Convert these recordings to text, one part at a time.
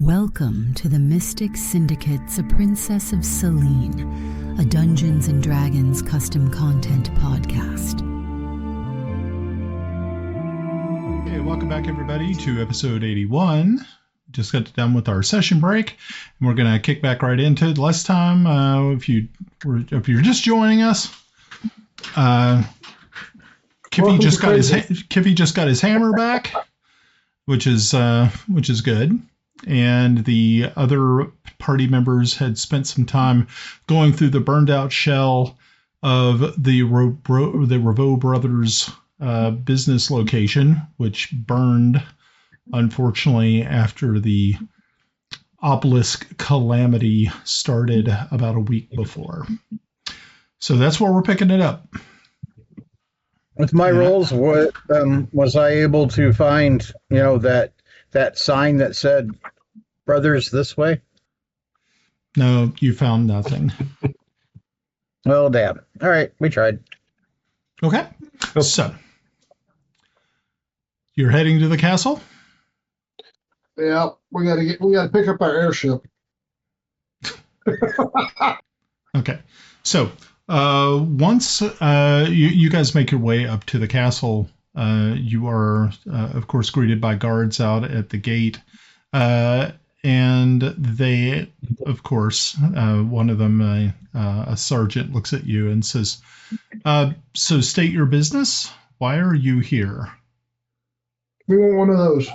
Welcome to the Mystic Syndicate's A Princess of Celene, a Dungeons & Dragons custom content podcast. Okay, welcome back everybody to episode 81. Just got done with our session break, and we're going to kick back right into it. Last time, if you're just joining us, Kiffi just got his hammer back, which is good. And the other party members had spent some time going through the burned out shell of the Revo Brothers business location, which burned, unfortunately, after the obelisk calamity started about a week before. So that's where we're picking it up. With my rolls, what was I able to find, that sign that said "Brothers this way"? No, you found nothing. Well, damn. All right, we tried. Okay. So you're heading to the castle? Yeah, we gotta pick up our airship. Okay. So once you guys make your way up to the castle, you are, of course, greeted by guards out at the gate. And they, of course, one of them, a sergeant, looks at you and says, so state your business. Why are you here? We want one of those.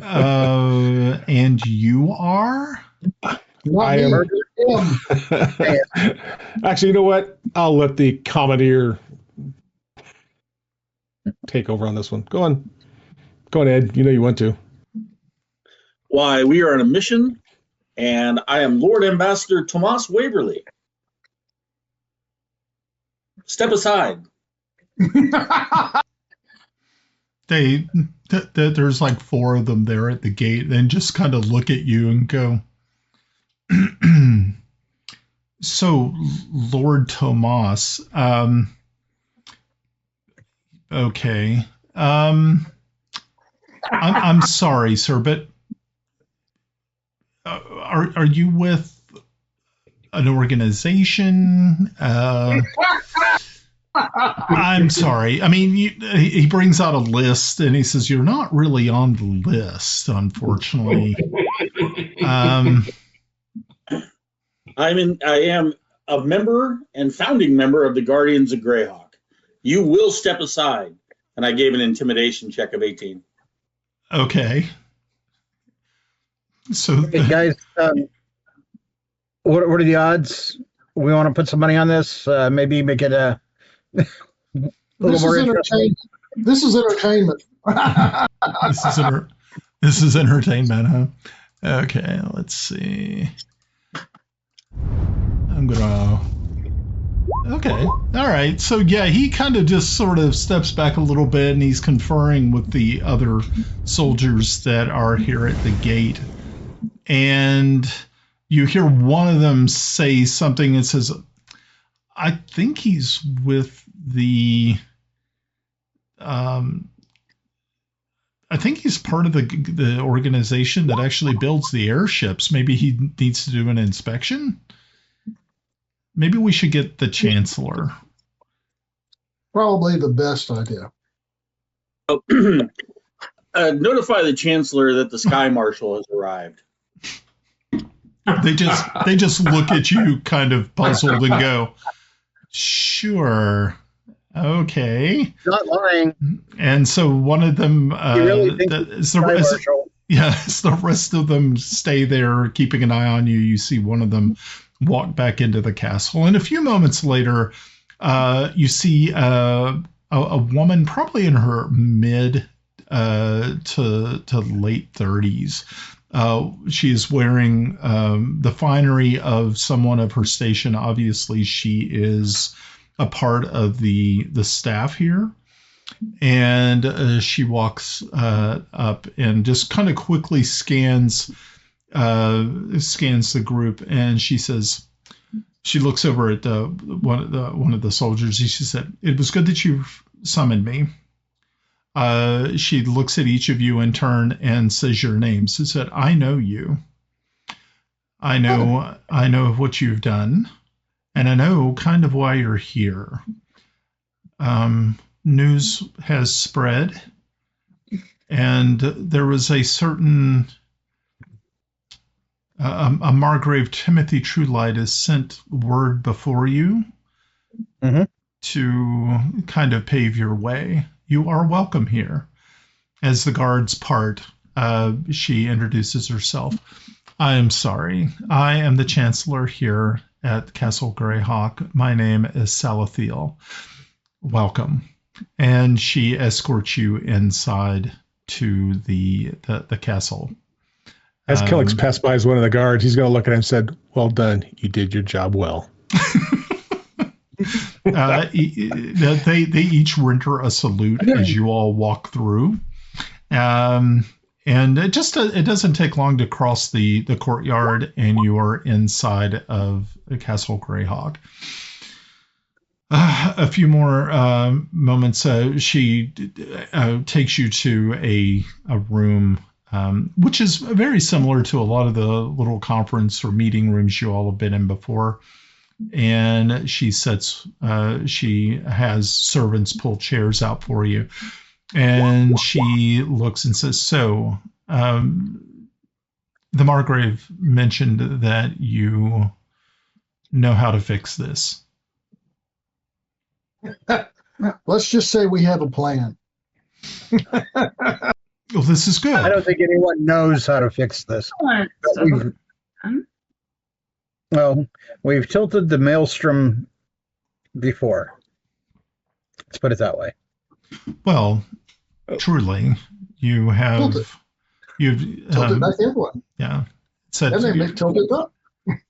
And you are? I am. Actually, you know what? I'll let the commandeer take over on this one. Go on, Ed. You know you want to. Why, we are on a mission, and I am Lord Ambassador Tomas Waverly. Step aside. There's like four of them there at the gate, and just kind of look at you and go, so, Lord Tomas, okay. I'm sorry, sir, but are you with an organization? I'm sorry. I mean, he brings out a list and he says, you're not really on the list, unfortunately. I am a member and founding member of the Guardians of Greyhawk. You will step aside. And I gave an intimidation check of 18. Okay. So, hey guys, what are the odds? We want to put some money on this. Maybe make it a little more interesting. This is entertainment. This is entertainment, huh? Okay, let's see. Okay, all right. So yeah, he kind of just sort of steps back a little bit, and he's conferring with the other soldiers that are here at the gate. And you hear one of them say something and says, I think he's with the, I think he's part of the organization that actually builds the airships. Maybe he needs to do an inspection. Maybe we should get the Chancellor. Probably the best idea. Oh, notify the Chancellor that the Sky Marshal has arrived. They just look at you kind of puzzled and go, sure, okay. Not lying. And so one of them, as the rest of them stay there keeping an eye on you. You see one of them walk back into the castle. And a few moments later, you see a woman probably in her mid to late 30s. She is wearing the finery of someone of her station. Obviously, she is a part of the staff here. And she walks up and just kind of quickly scans the group, and she says, she looks over at one of the soldiers. She said, "It was good that you summoned me. She looks at each of you in turn and says your names. She said, I know you. I know what you've done, and I know kind of why you're here. News has spread, and there was a certain a Margrave Timothy Truelight has sent word before you to kind of pave your way. You are welcome here. As the guards part, she introduces herself. I am sorry. I am the Chancellor here at Castle Greyhawk. My name is Salathiel. Welcome. And she escorts you inside to the castle. As Kelex passed by as one of the guards, he's going to look at him and said, well done. You did your job well. They each render a salute as you all walk through. And it doesn't take long to cross the courtyard, and you are inside of the Castle Greyhawk. A few more moments. She takes you to a room, which is very similar to a lot of the little conference or meeting rooms you all have been in before. And she has servants pull chairs out for you. And she looks and says, so, the Margrave mentioned that you know how to fix this. Let's just say we have a plan. Well, this is good. I don't think anyone knows how to fix this. We've tilted the maelstrom before. Let's put it that way. Well, truly, you have. You've tilted back the other one. Yeah, said and they make tilted up.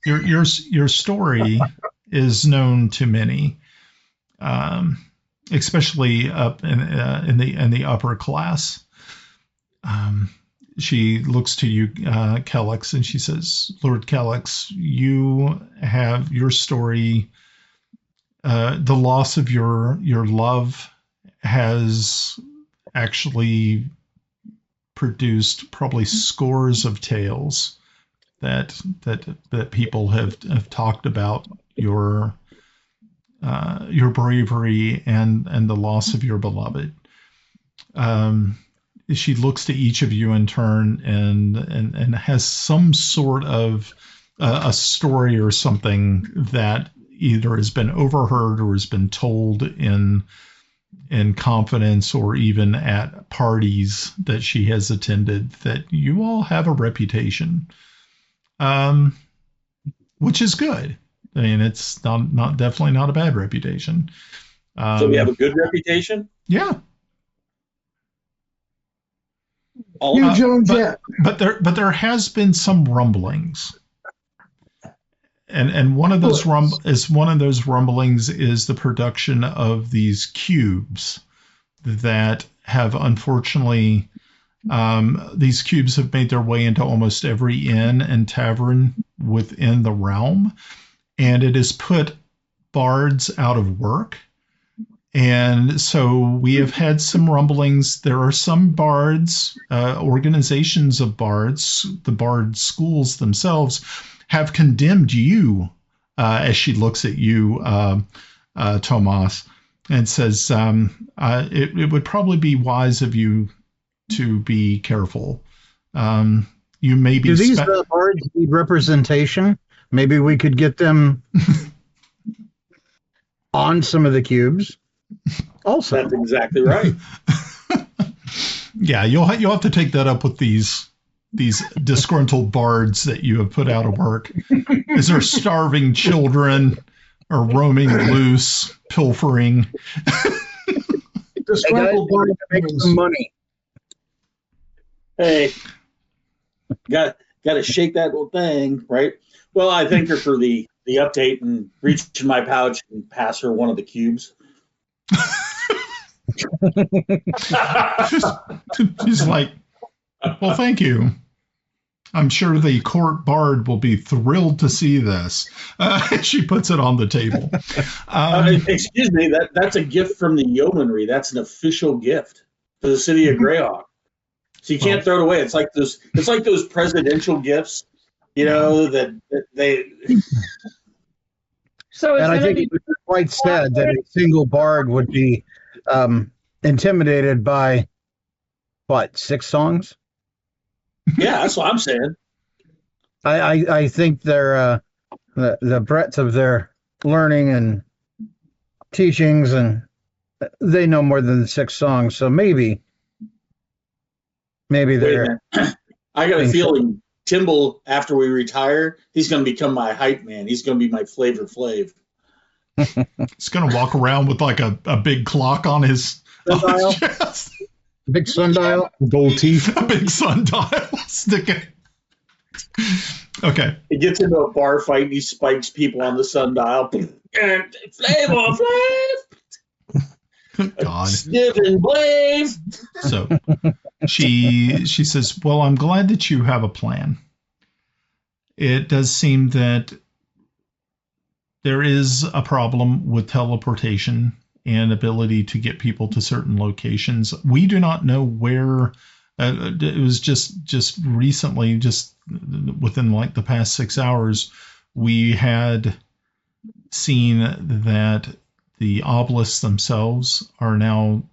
Your story is known to many, especially up in the upper class. She looks to you, Kelex, and she says, Lord Kelex, you have your story. The loss of your love has actually produced probably scores of tales that people have talked about your bravery and the loss of your beloved. She looks to each of you in turn and has some sort of a story or something that either has been overheard or has been told in confidence or even at parties that she has attended, that you all have a reputation, which is good. I mean, it's not definitely not a bad reputation. So we have a good reputation? Yeah. But there has been some rumblings, and one of those rumblings is the production of these cubes that have unfortunately these cubes have made their way into almost every inn and tavern within the realm, and it has put bards out of work. And so we have had some rumblings. There are some bards, organizations of bards, the bard schools themselves have condemned you, as she looks at you, Tomas, and says, it would probably be wise of you to be careful. You may be. Do these bards need representation? Maybe we could get them on some of the cubes. Also, that's exactly right. Yeah, you'll have to take that up with these disgruntled bards that you have put out of work. Is there starving children or roaming loose, pilfering? Disgruntled bards make some money. Hey, got to shake that little thing, right? Well, I thank her for the update and reach in my pouch and pass her one of the cubes. She's like, well, thank you. I'm sure the court bard will be thrilled to see this. She puts it on the table. Excuse me, that's a gift from the yeomanry. That's an official gift. for the city of Greyhawk. So you can't throw it away. It's like those presidential gifts, that they. So and I think it was quite sad that a single bard would be intimidated by, 6 songs? Yeah, that's what I'm saying. I think their the breadth of their learning and teachings, and they know more than the 6 songs. So maybe they're. I got a feeling Timble, after we retire, he's going to become my hype man. He's going to be my Flavor Flav. He's going to walk around with like a big clock on his chest. Big sundial, gold teeth, a big sundial sticking. Okay. He gets into a bar fight and he spikes people on the sundial. And Flavor Flav. God. Snivenblaven. So she says, well, I'm glad that you have a plan. It does seem that there is a problem with teleportation and ability to get people to certain locations. We do not know where. It was just recently, just within like the past 6 hours, we had seen that the obelisks themselves are now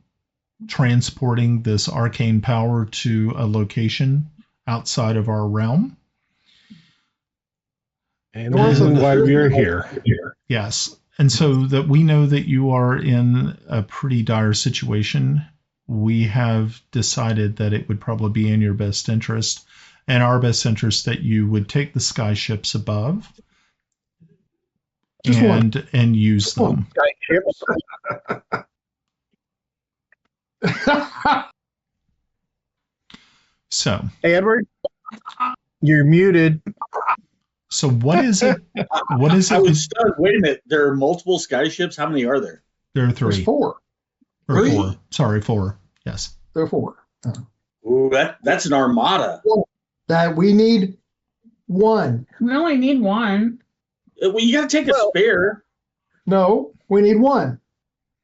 transporting this arcane power to a location outside of our realm. And the reason why we are here. Yes. And so that we know that you are in a pretty dire situation, we have decided that it would probably be in your best interest and our best interest that you would take the sky ships above and use them. Sky ships. So, Hey, Edward, you're muted. So what is it? What is it? I was stunned. Wait a minute. There are multiple sky ships. How many are there? There are 3. There's 4. Or 3? 4. Sorry, 4. Yes. There are 4. Ooh, that's an armada. That we need 1. We only need 1. Well, you got to take a spare. No, we need 1.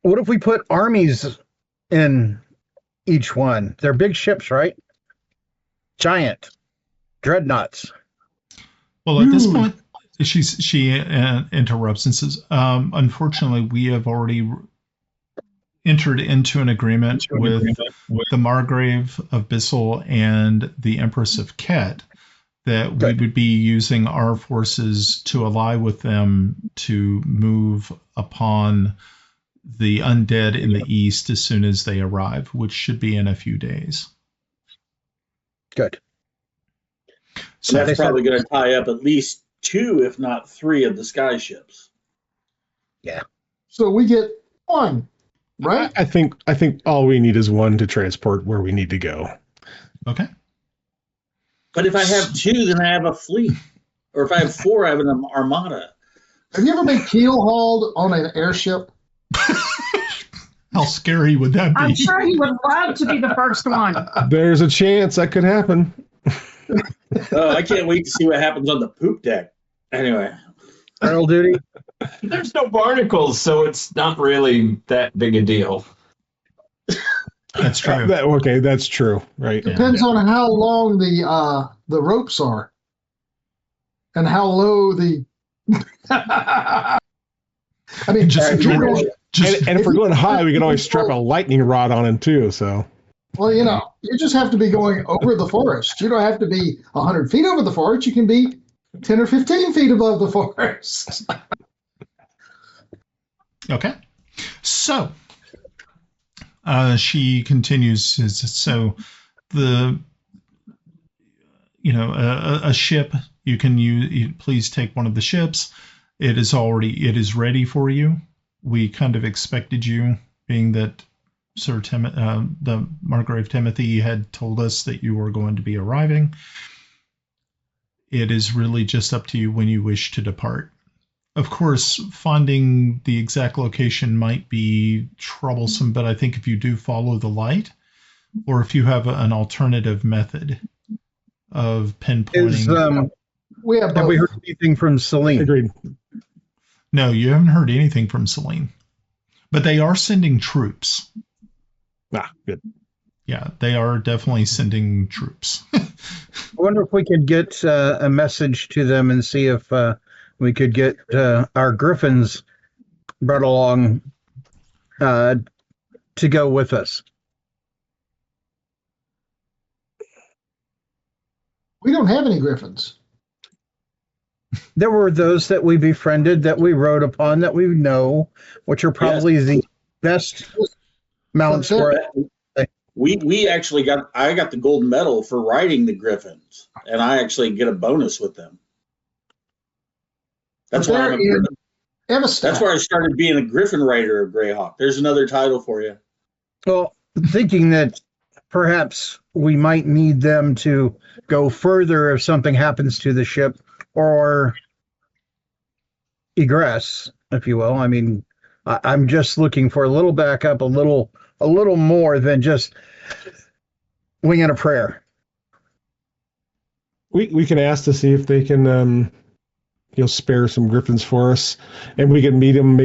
What if we put armies in each one? They're big ships, right? Giant dreadnoughts. Well, at this point, she interrupts and says, unfortunately, we have already entered into an agreement with the Margrave of Bissell and the Empress of Ket that we would be using our forces to ally with them to move upon the undead in the east as soon as they arrive, which should be in a few days. Good. So that's probably going to tie up at least 2, if not 3, of the sky ships. Yeah. So we get 1, right? I think all we need is 1 to transport where we need to go. Okay. But if I have 2, then I have a fleet. Or if I have 4, I have an armada. Have you ever been keel hauled on an airship? How scary would that be? I'm sure he would love to be the first one. There's a chance that could happen. Oh, I can't wait to see what happens on the poop deck. Anyway. Colonel duty? There's no barnacles, so it's not really that big a deal. That's true. Okay, that's true. Right. Depends on how long the ropes are. And how low the... I mean, and if we're going high, we can always strap a lightning rod on it too. So, well, you just have to be going over the forest. You don't have to be 100 feet over the forest. You can be 10 or 15 feet above the forest. Okay. So, she continues. So, a ship, you can use, please take one of the ships. It is ready for you. We kind of expected you, being that the Margrave Timothy had told us that you were going to be arriving. It is really just up to you when you wish to depart. Of course, finding the exact location might be troublesome, but I think if you do follow the light, or if you have an alternative method of pinpointing... Have we heard anything from Celene? Agreed. No, you haven't heard anything from Celene. But they are sending troops. Ah, good. Yeah, they are definitely sending troops. I wonder if we could get a message to them and see if we could get our griffins brought along to go with us. We don't have any griffins. There were those that we befriended, that we rode upon, that we know, which are probably the best mounts for it. We actually I got the gold medal for riding the griffins, and I actually get a bonus with them. That's why that's where I started being a griffin rider of Greyhawk. There's another title for you. Well, thinking that perhaps we might need them to go further if something happens to the ship, or egress, if you will. I mean, I'm just looking for a little backup, a little more than just winging a prayer. We can ask to see if they can spare some griffins for us, and we can meet them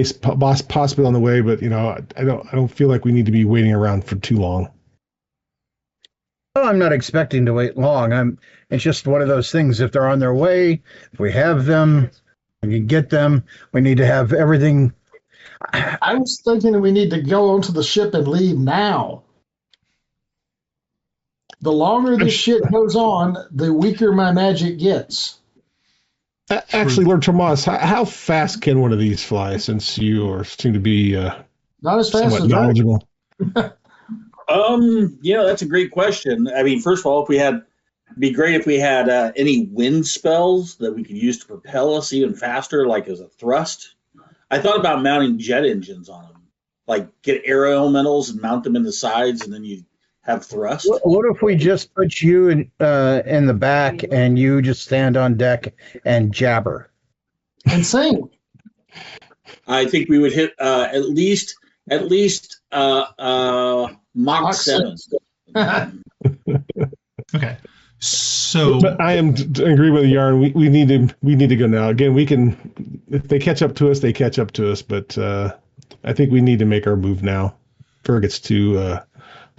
possibly on the way. But I don't feel like we need to be waiting around for too long. Well, I'm not expecting to wait long. It's just one of those things. If they're on their way, if we have them, we can get them. We need to have everything. I was thinking that we need to go onto the ship and leave now. The longer this shit goes on, the weaker my magic gets. Actually, Lord Tomas, how fast can one of these fly? Since you seem to be not as fast as knowledgeable. That's a great question. I mean, first of all, it'd be great if we had any wind spells that we could use to propel us even faster, like as a thrust. I thought about mounting jet engines on them, like get air elementals and mount them in the sides, and then you have thrust. What if we just put you in the back and you just stand on deck and jabber and sing? I think we would hit at least Mach 7. Okay. So, but I am to agree with Yarn. We need to go now. Again, we can, if they catch up to us, they catch up to us. But I think we need to make our move now before it gets too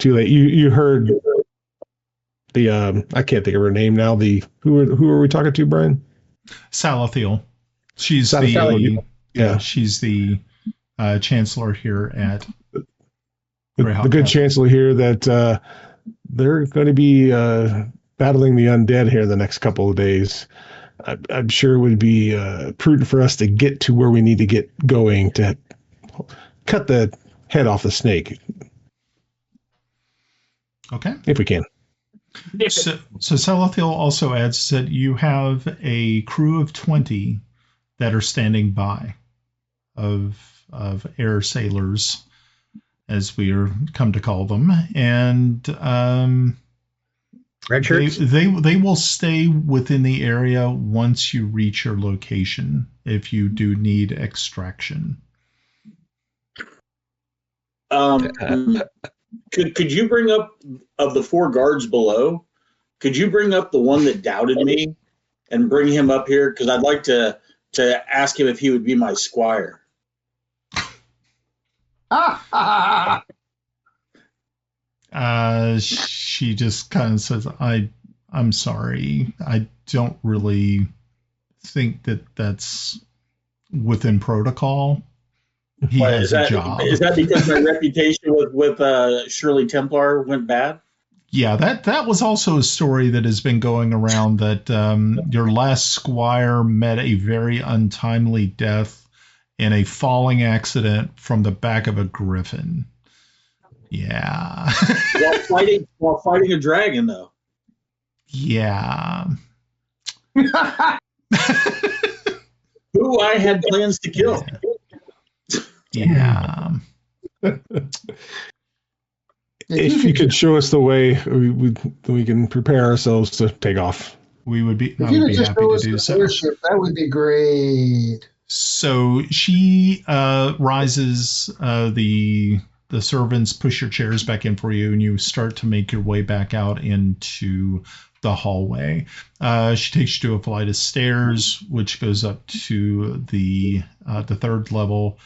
late. You heard the I can't think of her name now. Who are we talking to, Brian? Salathiel. She's she's the chancellor here at the good chancellor here. That they're going to be battling the undead here the next couple of days. I'm sure it would be prudent for us to get to where we need to get going to cut the head off the snake. Okay. If we can. So Salathiel also adds that you have a crew of 20 that are standing by of air sailors, as we are come to call them, and red shirts. They will stay within the area once you reach your location if you do need extraction. Could you bring up, of the 4 guards below, could you bring up the one that doubted me and bring him up here? Because I'd like to ask him if he would be my squire. She just kind of says, I'm sorry. I don't really think that's within protocol. He has a job. Is that because my reputation with Shirley Templar went bad? Yeah, that was also a story that has been going around, that your last squire met a very untimely death in a falling accident from the back of a griffin. Yeah. while fighting a dragon, though. Yeah. Who I had plans to kill. Yeah. If you could show us the way, we can prepare ourselves to take off. We would be. If you could just show us the airship, that would be great. So she rises. The servants push your chairs back in for you, and you start to make your way back out into the hallway. She takes you to a flight of stairs, which goes up to the 3rd level.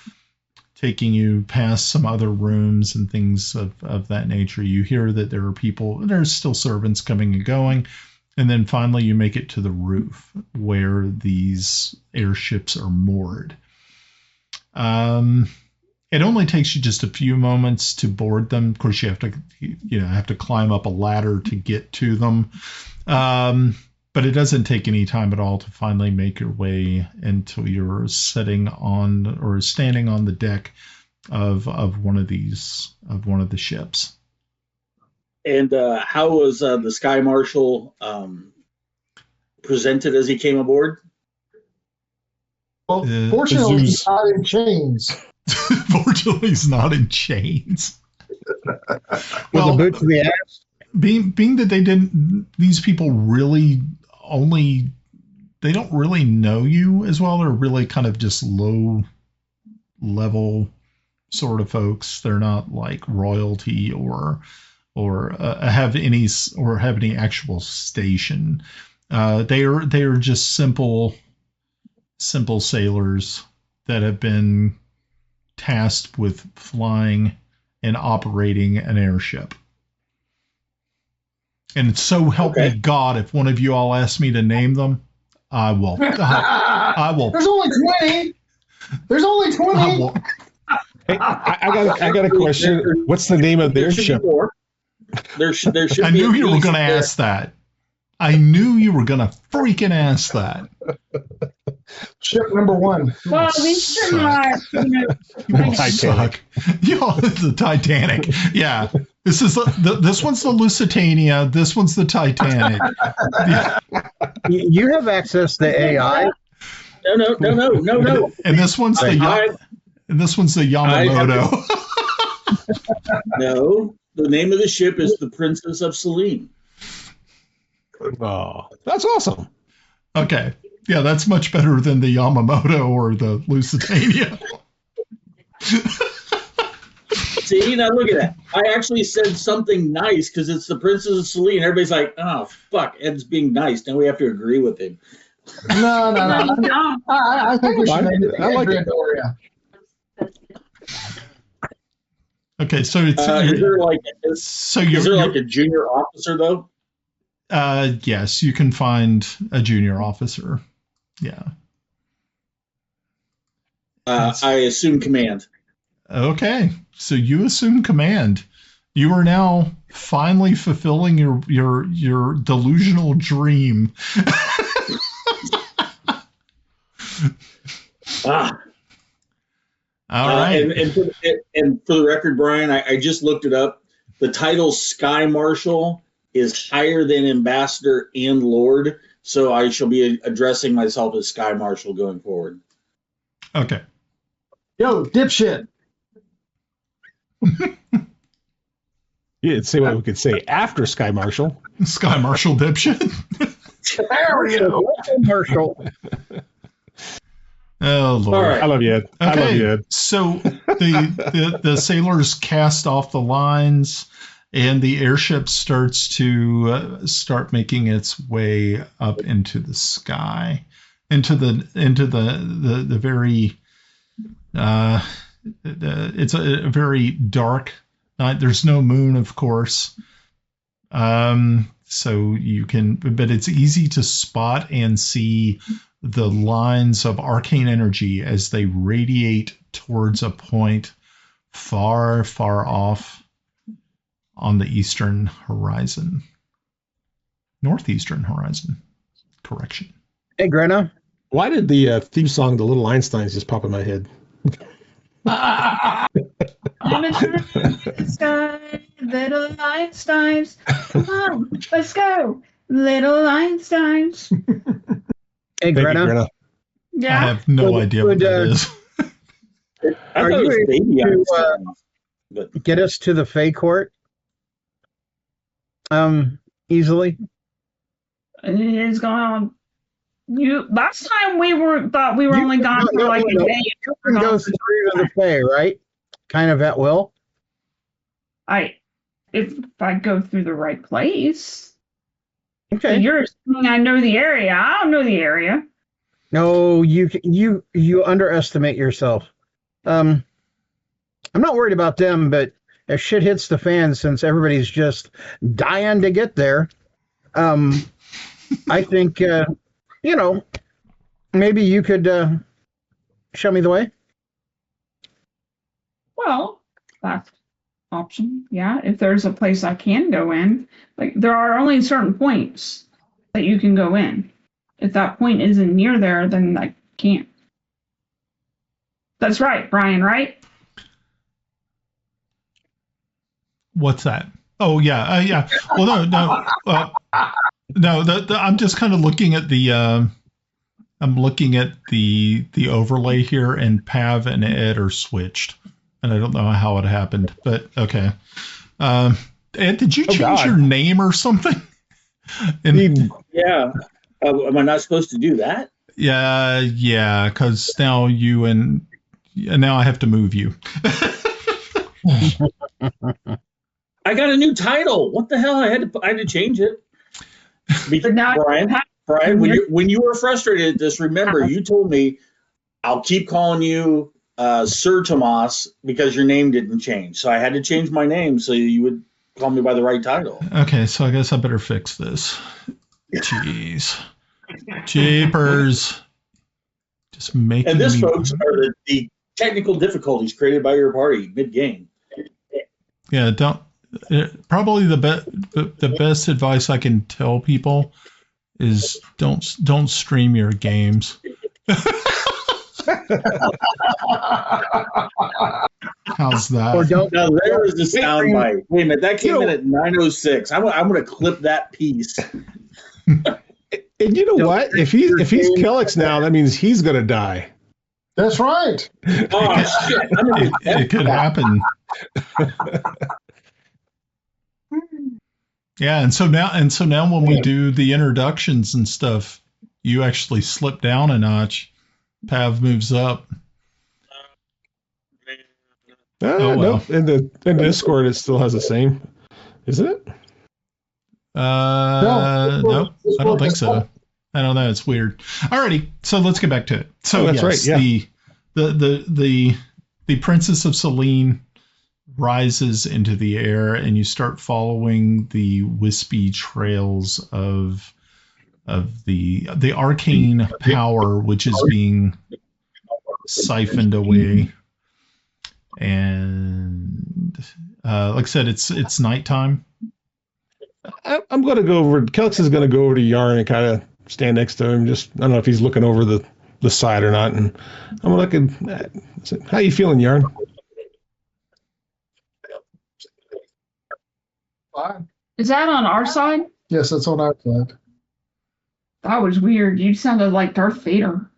taking you past some other rooms and things of that nature. You hear that there are people, there's still servants coming and going. And then finally you make it to the roof where these airships are moored. It only takes you just a few moments to board them. Of course, you have to climb up a ladder to get to them. But it doesn't take any time at all to finally make your way until you're standing on the deck of one of the ships. And how was the Sky Marshal presented as he came aboard? Well, fortunately, he's not in chains. Fortunately, he's not in chains. With a boot to the ass? Being that these people really they don't really know you as well. They're really kind of just low level sort of folks. They're not like royalty or have any actual station. They are just simple sailors that have been tasked with flying and operating an airship. And so help me God, if one of you all ask me to name them, I will. I will. There's only 20. Hey, I got a question. What's the name of their ship? There should I knew you were going to ask that. I knew you were going to freaking ask that. Ship number 1. Well, these are not, Titanic. The Titanic. Yeah. This is this one's the Lusitania. This one's the Titanic. Yeah. You have access to AI. No. And this one's the Yamamoto. No, the name of the ship is the Princess of Celene. Oh, that's awesome. Okay. Yeah, that's much better than the Yamamoto or the Lusitania. See, now look at that. I actually said something nice because it's the Princess of Celene. Everybody's like, oh, fuck, Ed's being nice. Now we have to agree with him. No. I think we should name it Andrea Doria. Okay, so it's is there like a junior officer though? Yes, you can find a junior officer. Yeah. I assume command. Okay, so you assume command. You are now finally fulfilling your delusional dream. All right. And for the record, Brian, I just looked it up. The title Sky Marshal is higher than Ambassador and Lord, so I shall be addressing myself as Sky Marshal going forward. Okay. Yo, dipshit. Yeah, say what we could say after Sky Marshal. Sky Marshal dipshit. There we go. Marshal. Oh Lord! Right. I love you, Ed. Okay. I love you, Ed. So the sailors cast off the lines, and the airship starts making its way up into the sky, into the very. It's a very dark night. There's no moon, of course. So you can, but it's easy to spot and see the lines of arcane energy as they radiate towards a point far, far off on the eastern horizon. Northeastern horizon. Correction. Hey, Grenna. Why did the theme song, The Little Einsteins, just pop in my head? Sky, little Einsteins. Come on, let's go. Little Einsteins. Hey, Grenna. Yeah. I have no idea what that is. Are you able to get us to the Fae Court? Easily? It's going on. Last time thought we were only gone for like a day. You can go through to the Fae, right? Kind of at will. If I go through the right place. Okay. So you're assuming I know the area. I don't know the area. No, you underestimate yourself. I'm not worried about them, but if shit hits the fan, since everybody's just dying to get there, I think, maybe you could show me the way. Well, that's option. Yeah, if there's a place I can go in, like there are only certain points that you can go in. If that point isn't near there, then I can't. That's right, Brian, right? What's that? Oh, yeah. Yeah. Well, no. I'm just kind of looking at the the overlay here, and Pav and Ed are switched, and I don't know how it happened, but okay. Ed, did you change your name or something? Yeah. Am I not supposed to do that? Yeah, because now now I have to move you. I got a new title. What the hell? I had to change it. Because, Brian, when you were frustrated at this, remember you told me I'll keep calling you Sir Tomas because your name didn't change. So I had to change my name so you would call me by the right title. Okay, so I guess I better fix this. Jeez. Jeepers. Just making And this, folks, are the technical difficulties created by your party mid-game. Yeah, probably the best advice I can tell people is don't stream your games. How's that? Or don't. Now there is the sound bite. Wait a minute, that came in at 9:06. I'm going to clip that piece. And you know what? If he's Kelex now, that means he's going to die. That's right. Oh shit! It could happen. Yeah, and so now when we do the introductions and stuff, you actually slip down a notch. Pav moves up. Well. Nope. In the Discord, it still has the same, isn't it? No, I don't think so. I don't know. It's weird. Alrighty, so let's get back to it. So that's right. Yeah. The Princess of Celene rises into the air, and you start following the wispy trails of the arcane power, which is being siphoned away. And like I said, it's nighttime. I'm going to go over. Kelex is going to go over to Yarn and kind of stand next to him. Just I don't know if he's looking over the side or not. And I'm looking. How you feeling, Yarn? Fine. Is that on our side? Yes, that's on our side. That was weird. You sounded like Darth Vader.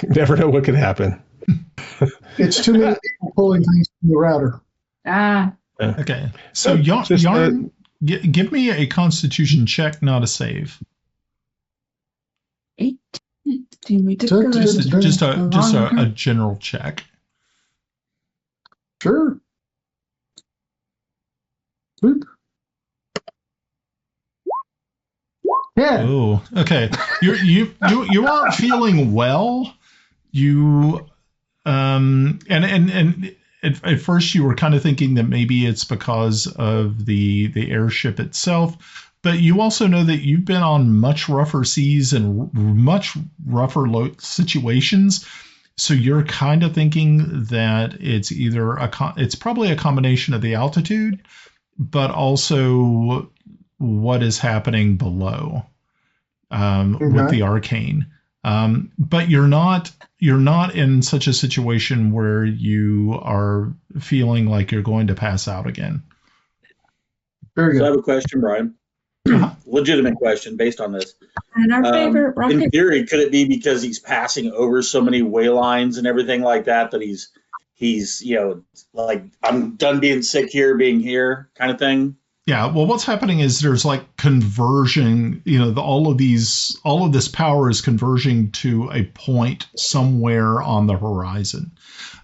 Never know what could happen. It's too many people pulling things from the router. Okay. So Yarn, give me a Constitution check, not a save. 8. Just a general check. Sure. Whoop. Yeah. Oh, okay. You aren't feeling well. You and at first you were kind of thinking that maybe it's because of the airship itself, but you also know that you've been on much rougher seas and much rougher situations. So you're kind of thinking that it's either it's probably a combination of the altitude, but also what is happening below with the arcane. But you're not in such a situation where you are feeling like you're going to pass out again. Very good. So I have a question, Brian. Legitimate question based on this. And our favorite rocket. In theory, could it be because he's passing over so many way lines and everything like that he's like, I'm done being sick here, being here kind of thing? Yeah, well, what's happening is there's like conversion, all of this power is converging to a point somewhere on the horizon.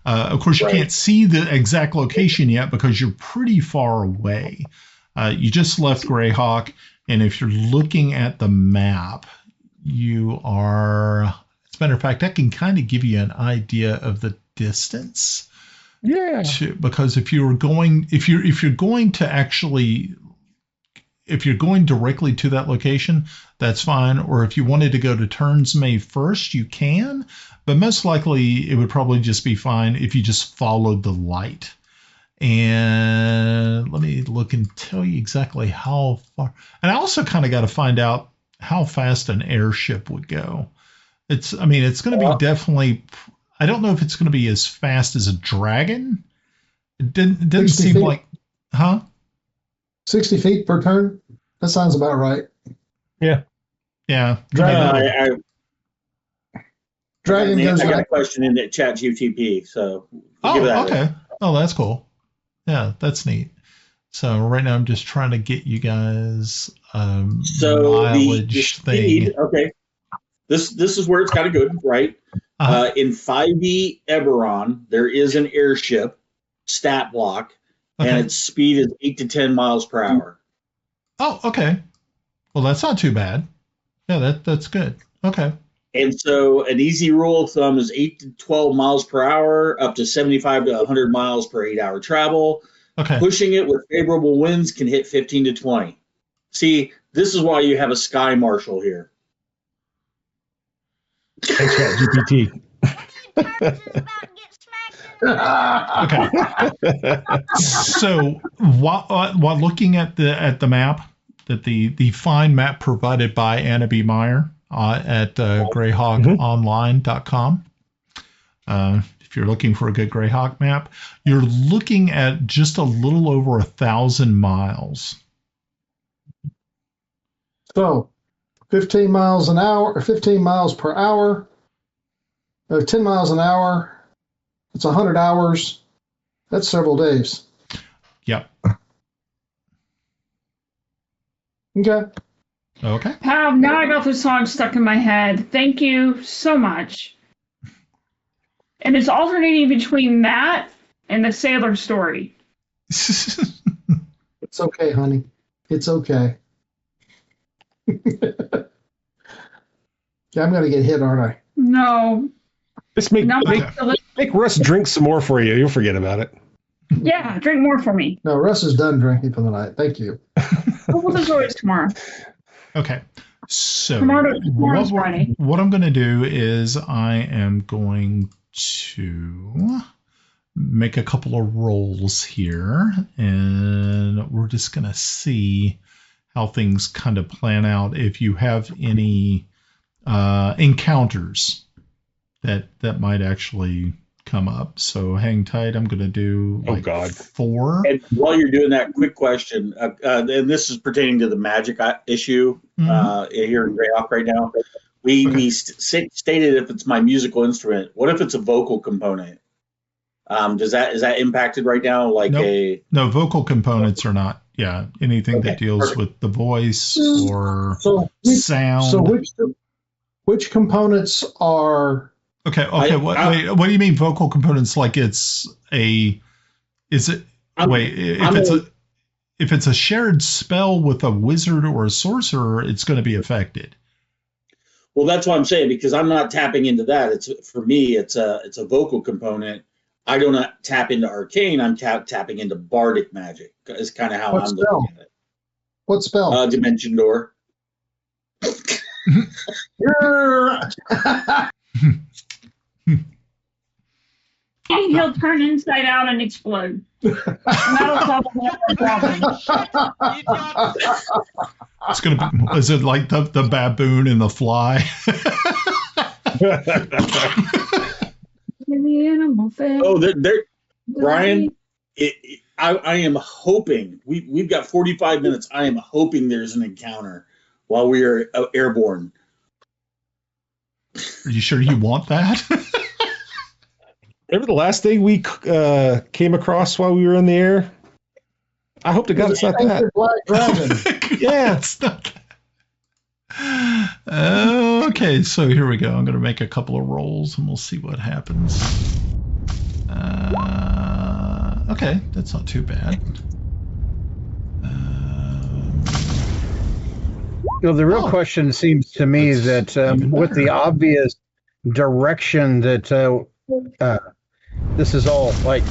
Of course, you can't see the exact location yet because you're pretty far away. You just left Greyhawk, and if you're looking at the map, you are, as a matter of fact, I can kind of give you an idea of the distance. Yeah. Because if you're going directly to that location, that's fine. Or if you wanted to go to Turnsmay first, you can. But most likely, it would probably just be fine if you just followed the light. And let me look and tell you exactly how far. And I also kind of got to find out how fast an airship would go. It's going to be definitely. I don't know if it's going to be as fast as a dragon. It didn't seem feet. like, huh? 60 feet per turn? That sounds about right. Yeah. Yeah. Dragon goes I got a like, question in the chat GTP, so we'll give that okay. Oh, that's cool. Yeah, that's neat. So right now I'm just trying to get you guys mileage the thing. speed, okay. This is where it's kind of good, right? In 5e Eberron, there is an airship stat block, and its speed is 8 to 10 miles per hour. Oh, okay. Well, that's not too bad. Yeah, that's good. Okay. And so an easy rule of thumb is 8 to 12 miles per hour, up to 75 to 100 miles per 8-hour travel. Okay. Pushing it with favorable winds can hit 15 to 20. See, this is why you have a sky marshal here. Thanks, ChatGPT. Okay. So while looking at the map, the fine map provided by Anna B. Meyer at greyhawkonline.com. If you're looking for a good Greyhawk map, you're looking at just a little over 1,000 miles. so 15 miles an hour, or 15 miles per hour, 10 miles an hour. It's 100 hours. That's several days. Yep. Okay. Okay. Pow, now I got the song stuck in my head. Thank you so much. And it's alternating between that and the sailor story. It's okay, honey. It's okay. Yeah, I'm going to get hit, aren't I? No. Just make Russ drink some more for you. You'll forget about it. Yeah, drink more for me. No, Russ is done drinking for the night. Thank you. We'll enjoy it tomorrow. Okay. So Tomorrow's Friday. what I'm going to do is I am going to make a couple of rolls here, and we're just going to see how things kind of plan out. If you have any encounters that might actually come up. So hang tight. I'm going to do 4. And while you're doing that, quick question, and this is pertaining to the magic issue here in Greyhawk right now. We stated if it's my musical instrument. What if it's a vocal component? Is that impacted right now? No, vocal components are not. Yeah, anything that deals with the voice or sound. So which components are? Okay. What do you mean vocal components? Like if it's a shared spell with a wizard or a sorcerer, it's going to be affected. Well, that's what I'm saying, because I'm not tapping into that. For me, it's a vocal component. I do not tap into arcane. I'm tapping into bardic magic. Is kind of how I'm looking at it. What spell? Dimension Door. He'll turn inside out and explode. That'll solve the problem. It's going to be. Is it like the baboon and the fly? Brian. I am hoping we've got 45 minutes. I am hoping there's an encounter while we are airborne. Are you sure you want that? Remember the last thing we came across while we were in the air? I hope to God it's not that. Black dragon. Yeah. It's not that. Okay, so here we go. I'm going to make a couple of rolls and we'll see what happens. Okay, that's not too bad. The real question seems to me that with the obvious direction that this is all like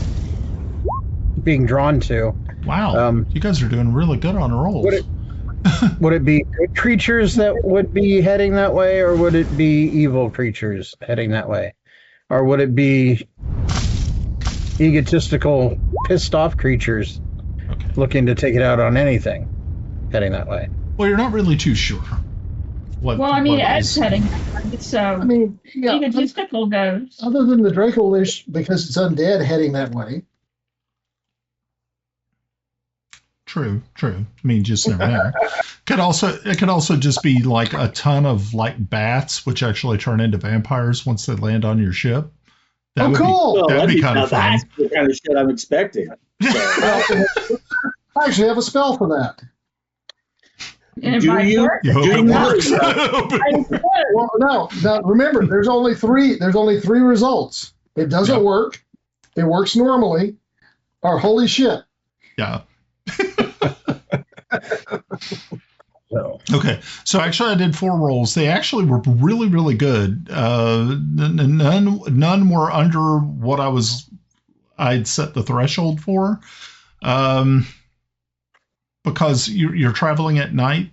being drawn to. Wow, you guys are doing really good on rolls. Would it be good creatures that would be heading that way, or would it be evil creatures heading that way? Or would it be egotistical, pissed off creatures looking to take it out on anything heading that way? Well, you're not really too sure. Ed's heading that way, so egotistical goes. Other than the Draco-ish, because it's undead heading that way. True. I mean, just never know. It could also just be like a ton of like bats, which actually turn into vampires once they land on your ship. Cool! That'd be kind of fun. That's the kind of shit I'm expecting. So. I actually have a spell for that. And Do you? You hope it works. Well, no. Now remember, there's only three results. It doesn't work. It works normally. Or holy shit. Yeah. Okay, so actually I did 4 rolls. They actually were really, really good. None were under what I'd set the threshold for, because you're traveling at night,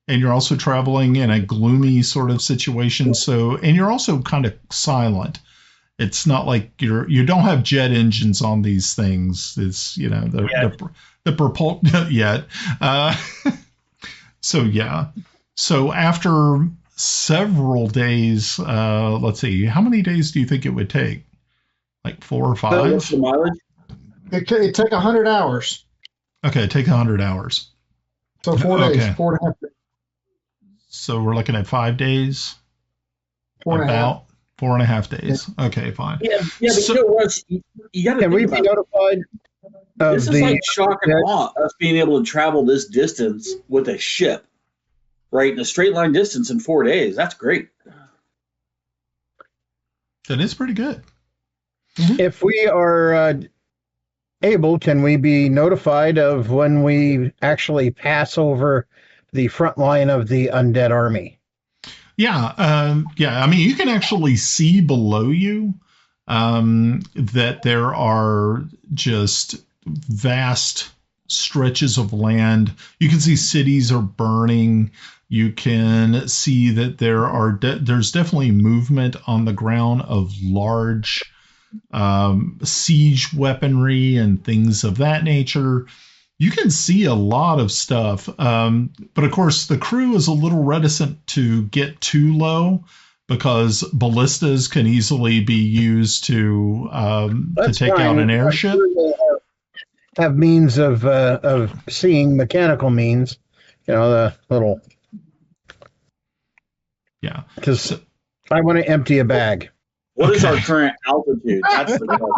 and you're also traveling in a gloomy sort of situation. So, and you're also kind of silent. It's not like you don't have jet engines on these things. It's the propulsion yet. So yeah. So after several days, let's see, how many days do you think it would take? Like 4 or 5? What's the mileage? It take 100 hours. Okay, take 100 hours. So 4 days, 4.5 days. So we're looking at 5 days. 4.5. 4.5 days. Yeah. Okay, fine. Yeah, but Russ, you got to. Can we be notified? This is like shock and awe, us being able to travel this distance with a ship, right, in a straight line distance in 4 days. That's great. That is pretty good. If we are able, can we be notified of when we actually pass over the front line of the undead army? Yeah. I mean, you can actually see below you that there are just vast stretches of land. You can see cities are burning. You can see that there's definitely movement on the ground of large siege weaponry and things of that nature. You can see a lot of stuff. But of course, the crew is a little reticent to get too low, because ballistas can easily be used to take out an airship. Have means of seeing mechanical means, the little. Yeah. Because I want to empty a bag. What is our current altitude? That's the question.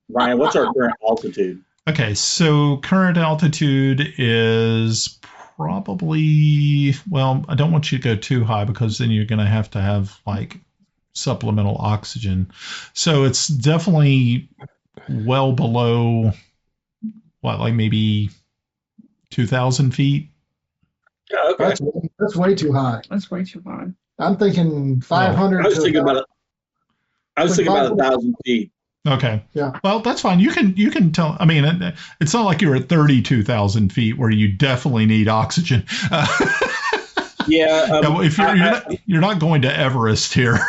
Ryan, what's our current altitude? Okay, so current altitude is probably, well, I don't want you to go too high, because then you're going to have like supplemental oxygen. So it's definitely well below, like maybe 2,000 feet? Yeah, okay. That's way too high. That's way too high. I'm thinking 500. I was thinking about 1,000 feet. Okay. Yeah. Well, that's fine. You can tell. I mean, it's not like you're at 32,000 feet where you definitely need oxygen. Yeah. If you're not going to Everest here.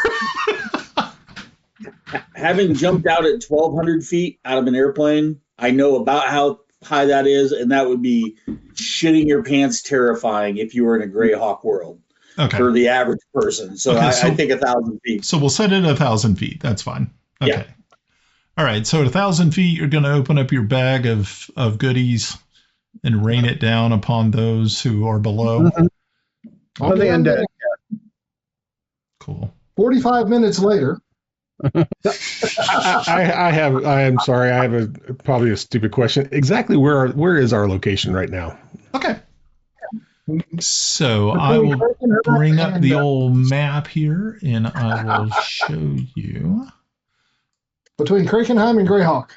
Having jumped out at 1,200 feet out of an airplane, I know about how high that is, and that would be shitting your pants terrifying if you were in a Greyhawk world. Okay. For the average person. So I think 1,000 feet. So we'll set it at 1,000 feet. That's fine. Okay. Yeah. All right. So at 1,000 feet, you're going to open up your bag of goodies and rain it down upon those who are below. Mm-hmm. On the undead. Cool. 45 minutes later. I am sorry. I have probably a stupid question. Exactly where is our location right now? Okay. So I will bring up the old map here, and I will show you. Between Krakenheim and Greyhawk.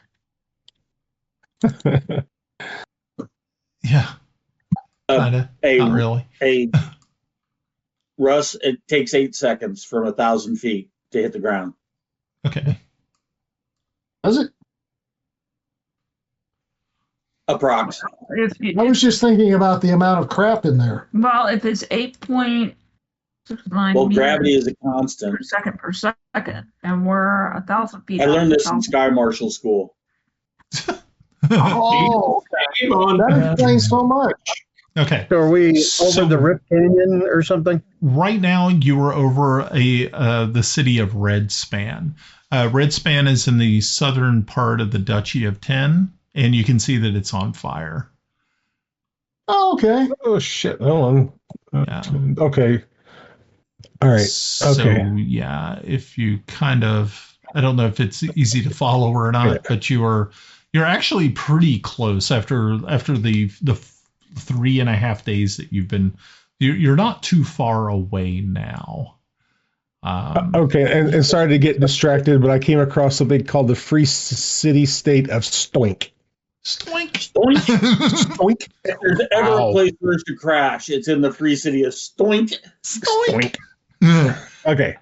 Yeah. Not really. Russ, it takes 8 seconds from 1,000 feet to hit the ground. Okay. Does it? Approx. I was just thinking about the amount of crap in there. Well, if it's 8.69 Well, meters gravity is a constant. per second, and we're 1,000 feet. I learned this in 1,000. Sky Marshal School. Oh, Game on. that explains so much. Okay. So are we So- over the Rip Canyon or something? Right now, you are over the city of Redspan. Redspan is in the southern part of the Duchy of Ten, and you can see that it's on fire. Oh, okay. Oh shit! Hold on. Yeah. Okay. All right. So, Okay. yeah, if you kind of, I don't know if it's easy to follow or not, but you're actually pretty close after the 3.5 days that you've been. You're not too far away now. Okay, and sorry to get distracted, but I came across something called the Free City State of Stoink. Stoink. Stoink. If there's ever Wow. a place for us to crash, it's in the free city of Stoink. Stoink. Okay.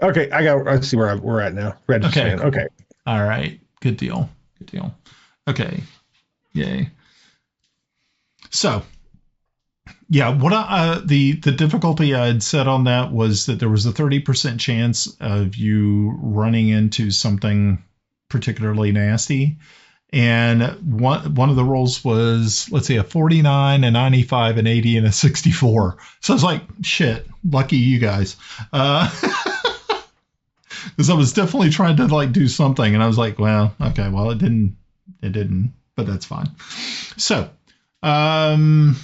Okay. I see where we're at now. Register. Okay. All right. Good deal. Okay. Yay. So, yeah, what the difficulty I had set on that was that there was a 30% chance of you running into something particularly nasty. And one of the rolls was, let's say, a 49, a 95, an 80, and a 64. So I was like, shit, lucky you guys. Because I was definitely trying to like do something, and I was like, well, okay, well, it didn't, but that's fine. So, so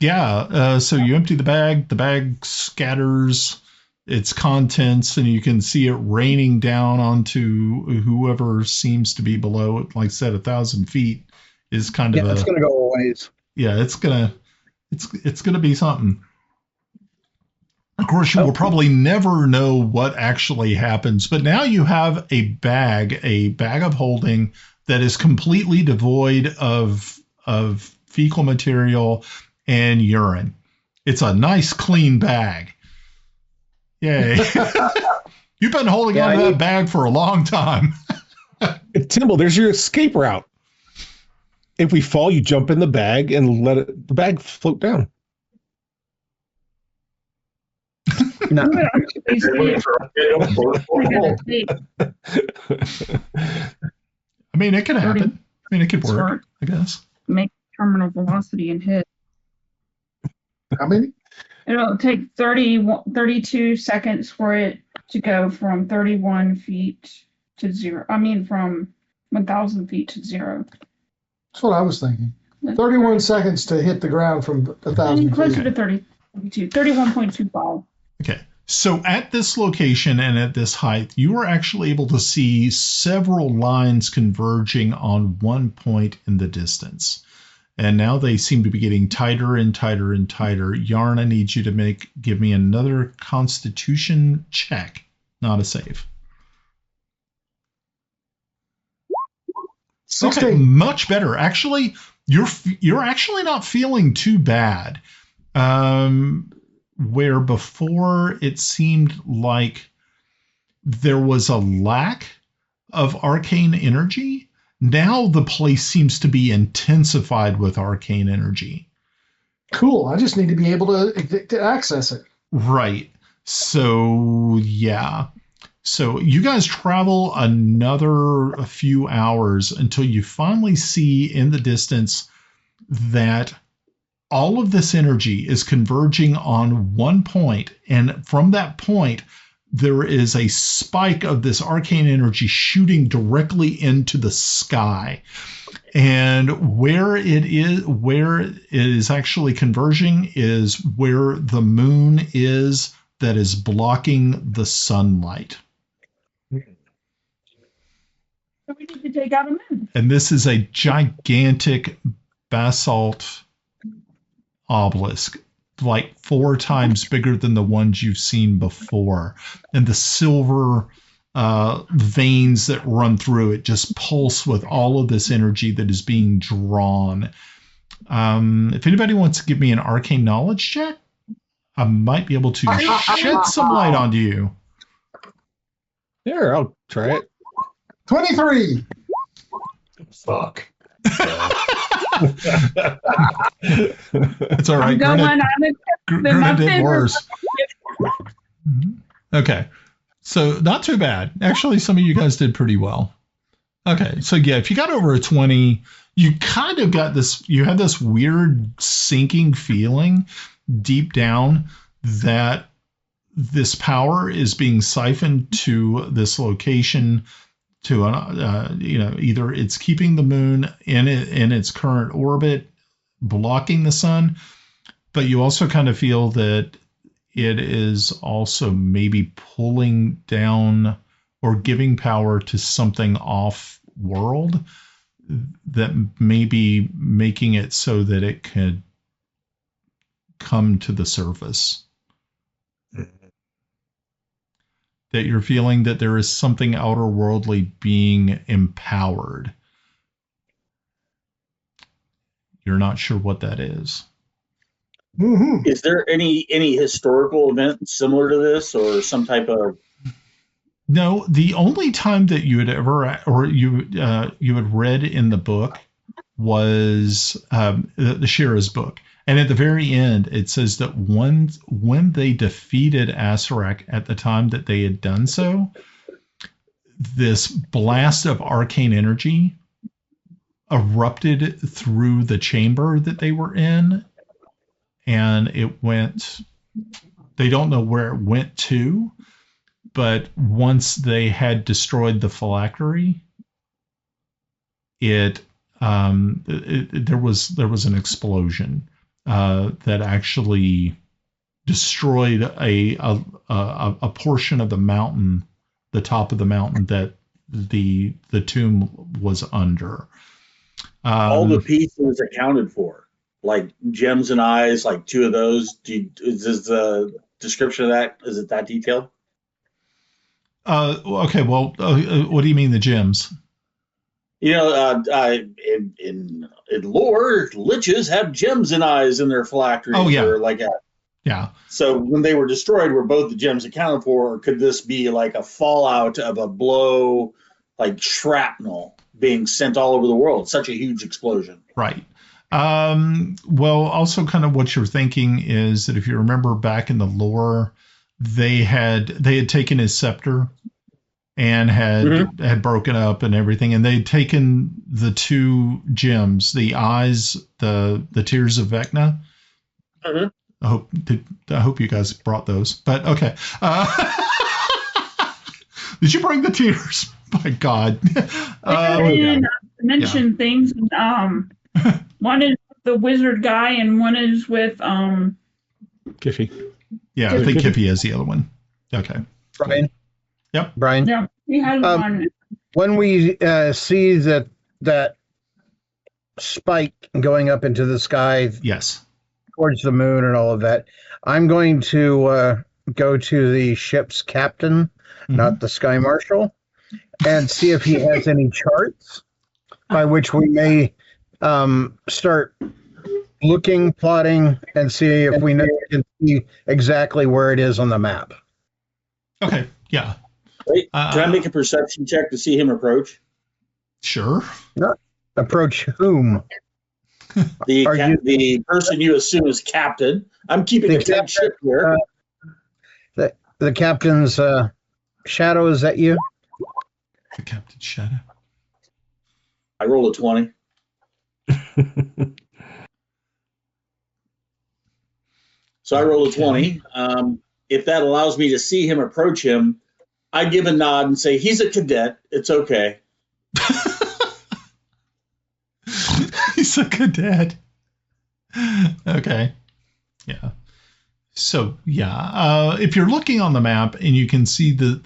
you empty the bag scatters its contents, and you can see it raining down onto whoever seems to be below it. Like I said, 1,000 feet is kind of it's going to go a ways. Yeah, it's gonna be something. Of course, you will probably never know what actually happens, but now you have a bag of holding that is completely devoid of fecal material and urine. It's a nice, clean bag. Yay. You've been holding on to that bag for a long time. Timble, there's your escape route. If we fall, you jump in the bag and let the bag float down. No. I mean, it could happen. I mean, it could work, I guess. Make terminal velocity and hit. How many? It'll take 32 seconds for it to go from 31 feet to zero. I mean, from 1,000 feet to zero. That's what I was thinking. 31 seconds to hit the ground from 1,000 Closer feet. to 32, 31.25. Okay. So at this location and at this height, you were actually able to see several lines converging on one point in the distance. And now they seem to be getting tighter and tighter and tighter. Yarn, I need you to give me another Constitution check, not a save. 16. Okay, much better. Actually, you're actually not feeling too bad. Where before it seemed like there was a lack of arcane energy, now the place seems to be intensified with arcane energy. Cool. I just need to be able to access it. Right. So, yeah. So you guys travel a few hours until you finally see in the distance that all of this energy is converging on one point, and from that point, there is a spike of this arcane energy shooting directly into the sky. And where it is actually converging is where the moon is that is blocking the sunlight. So we need to take out a moon. And this is a gigantic basalt obelisk, like 4 times bigger than the ones you've seen before. And the silver veins that run through it just pulse with all of this energy that is being drawn. If anybody wants to give me an arcane knowledge check, I might be able to shed some light onto you. There, I'll try it. 23. Fuck. It's all right. I'm going Grenna did worse. Okay. So not too bad. Actually, some of you guys did pretty well. Okay. So yeah, if you got over a 20, you kind of got this, you had this weird sinking feeling deep down that this power is being siphoned to this location to, either it's keeping the moon in its current orbit, blocking the sun, but you also kind of feel that it is also maybe pulling down or giving power to something off world that may be making it so that it could come to the surface. That you're feeling that there is something outer worldly being empowered. You're not sure what that is. Mm-hmm. Is there any historical event similar to this, or some type of? No, the only time that you had ever, or you had read in the book was the Shira's book. And at the very end, it says that when they defeated Acererak at the time that they had done so, this blast of arcane energy erupted through the chamber that they were in. And it went, they don't know where it went to, but once they had destroyed the phylactery, there was an explosion that actually destroyed a portion of the mountain, the top of the mountain that the tomb was under. All the pieces accounted for, like gems and eyes, like 2 of those. Is the description of that, is it that detailed? Okay, well, what do you mean the gems? In lore, liches have gems and eyes in their phylacteries. Oh, yeah. Or like a, Yeah. So when they were destroyed, were both the gems accounted for, or could this be like a fallout of a blow, like shrapnel being sent all over the world? Such a huge explosion. Right. Well, also kind of what you're thinking is that if you remember back in the lore, they had taken his scepter and had broken up and everything, and they'd taken the 2 gems, the eyes, the tears of Vecna. Mm-hmm. I hope you guys brought those, but okay. Did you bring the tears? My God. Mention things. One is the wizard guy, and one is with Kiffi. Yeah, I think Kiffi is the other one. Okay. Brian. Yep. Brian. Yeah, he has one. When we see that spike going up into the sky, Yes. towards the moon and all of that, I'm going to go to the ship's captain, not the sky marshal, and see if he has any charts by which we may start looking, plotting, and see if we can see exactly where it is on the map. Okay. Yeah. Wait, can I make a perception check to see him approach? Sure. Approach whom? The person you assume is captain. I'm keeping a tight ship here. The captain's shadow, is that you? The captain's shadow. I rolled a 20. So I rolled a 20. If that allows me to see him approach him, I give a nod and say, he's a cadet. It's okay. He's a cadet. Okay. Yeah. So yeah, if you're looking on the map and you can see the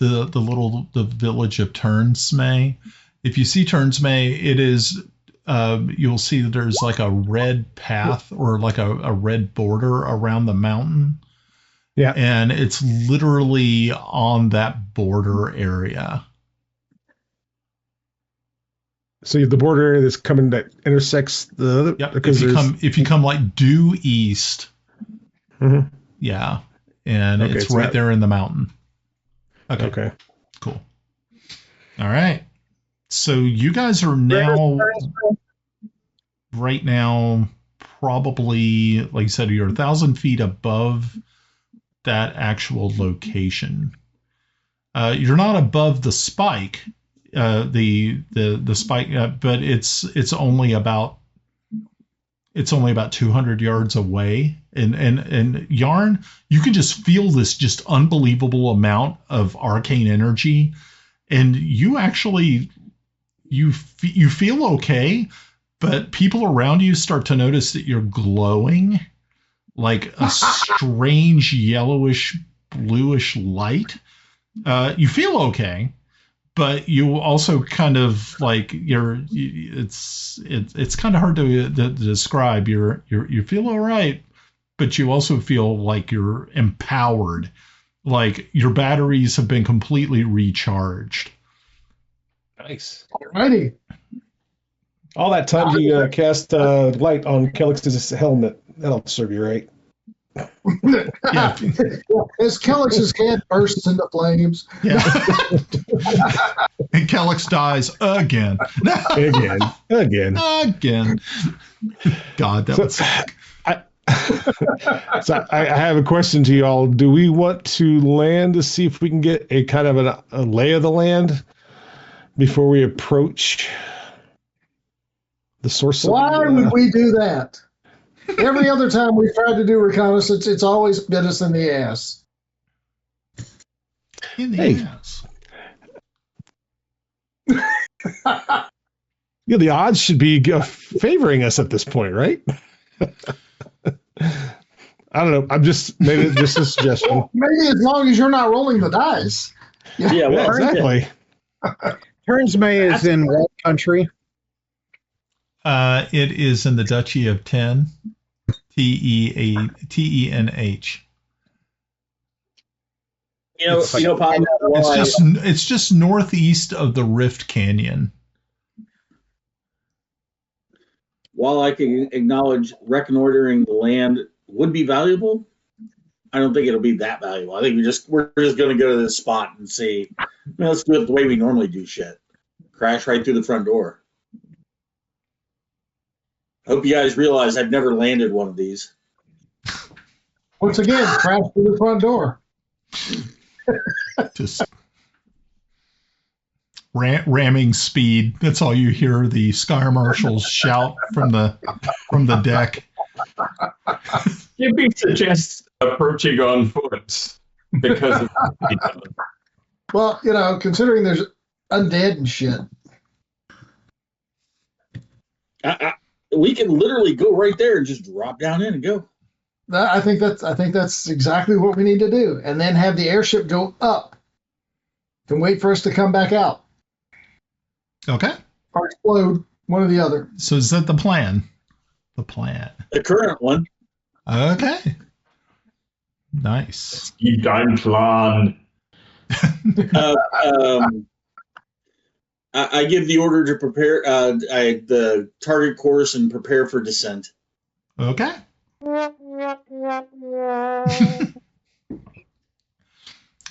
village of Turnsmay, if you see Turnsmay, it is you'll see that there's like a red path or like a red border around the mountain. Yeah. And it's literally on that border area. So the border area that's coming that intersects the other. Yep. If you come like due east. Mm-hmm. Yeah. And it's right there in the mountain. Okay. Okay. Cool. All right. So you guys are now, right now, probably, like you said, you're 1,000 feet above that actual location. You're not above the spike, the spike, but it's only about 200 yards away. And Yarn, you can just feel this just unbelievable amount of arcane energy, and you actually you feel okay, but people around you start to notice that you're glowing like a strange yellowish bluish light. You feel okay, but you also kind of like it's kind of hard to describe. You feel all right, but you also feel like you're empowered, like your batteries have been completely recharged. Nice. Alrighty. All that time you cast light on Kelex's helmet. That'll serve you right. Yeah. As Kelex's head bursts into flames. Yeah. And Kelex dies again. Again. God, that was sick. So I have a question to y'all. Do we want to land to see if we can get a kind of a lay of the land before we approach the source? Why would we do that? Every other time we've tried to do reconnaissance, it's always bit us in the ass. In the ass. Yeah, the odds should be favoring us at this point, right? I don't know. I'm just maybe just a suggestion. Well, maybe as long as you're not rolling the dice. Yeah, well, exactly. Turnsmay is in what country? It is in the Duchy of Ten, Tenh. It's just northeast of the Rift Canyon. While I can acknowledge reconnoitering the land would be valuable, I don't think it'll be that valuable. I think we're just going to go to this spot and see. Let's do it the way we normally do shit. Crash right through the front door. Hope you guys realize I've never landed one of these. Once again, crash through the front door. Just ramming speed. That's all you hear. The Squire marshals shout from the deck. Kiffi suggests approaching on foot because of Well, considering there's undead and shit. We can literally go right there and just drop down in and go. I think that's exactly what we need to do, and then have the airship go up and wait for us to come back out. Okay. Or explode, one or the other. So is that the plan? The current one. Okay. Nice. Dein Plan. I give the order to prepare the target course and prepare for descent. Okay. All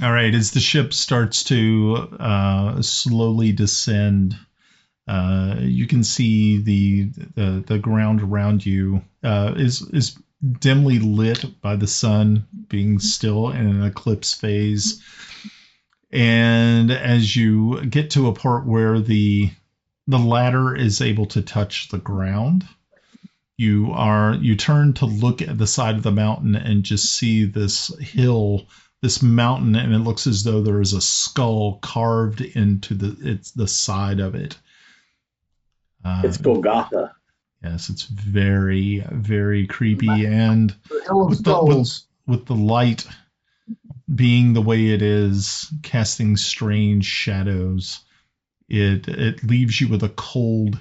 right. As the ship starts to slowly descend, you can see the ground around you is dimly lit by the sun, being still in an eclipse phase. And as you get to a part where the ladder is able to touch the ground, you turn to look at the side of the mountain and just see this hill, this mountain, and it looks as though there is a skull carved into the side of it. It's Golgotha. Yes, it's very, very creepy, and with the light being the way it is, casting strange shadows, it leaves you with a cold,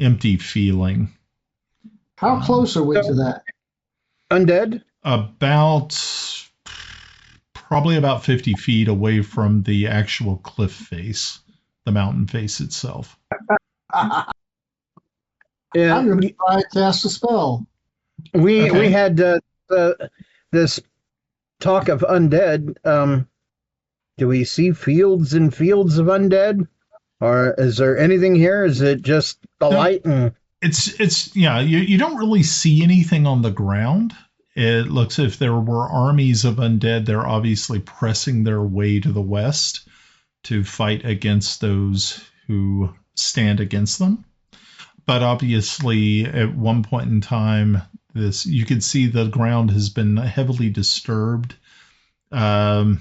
empty feeling. How close are we to that? Undead? Probably about 50 feet away from the actual cliff face, the mountain face itself. Yeah, I'm going to try to cast a spell. We had this talk of undead. Do we see fields and fields of undead? Or is there anything here? Is it just the light? And It's yeah, you don't really see anything on the ground. It looks as if there were armies of undead. They're obviously pressing their way to the west to fight against those who stand against them. But obviously, at one point in time, you can see the ground has been heavily disturbed. There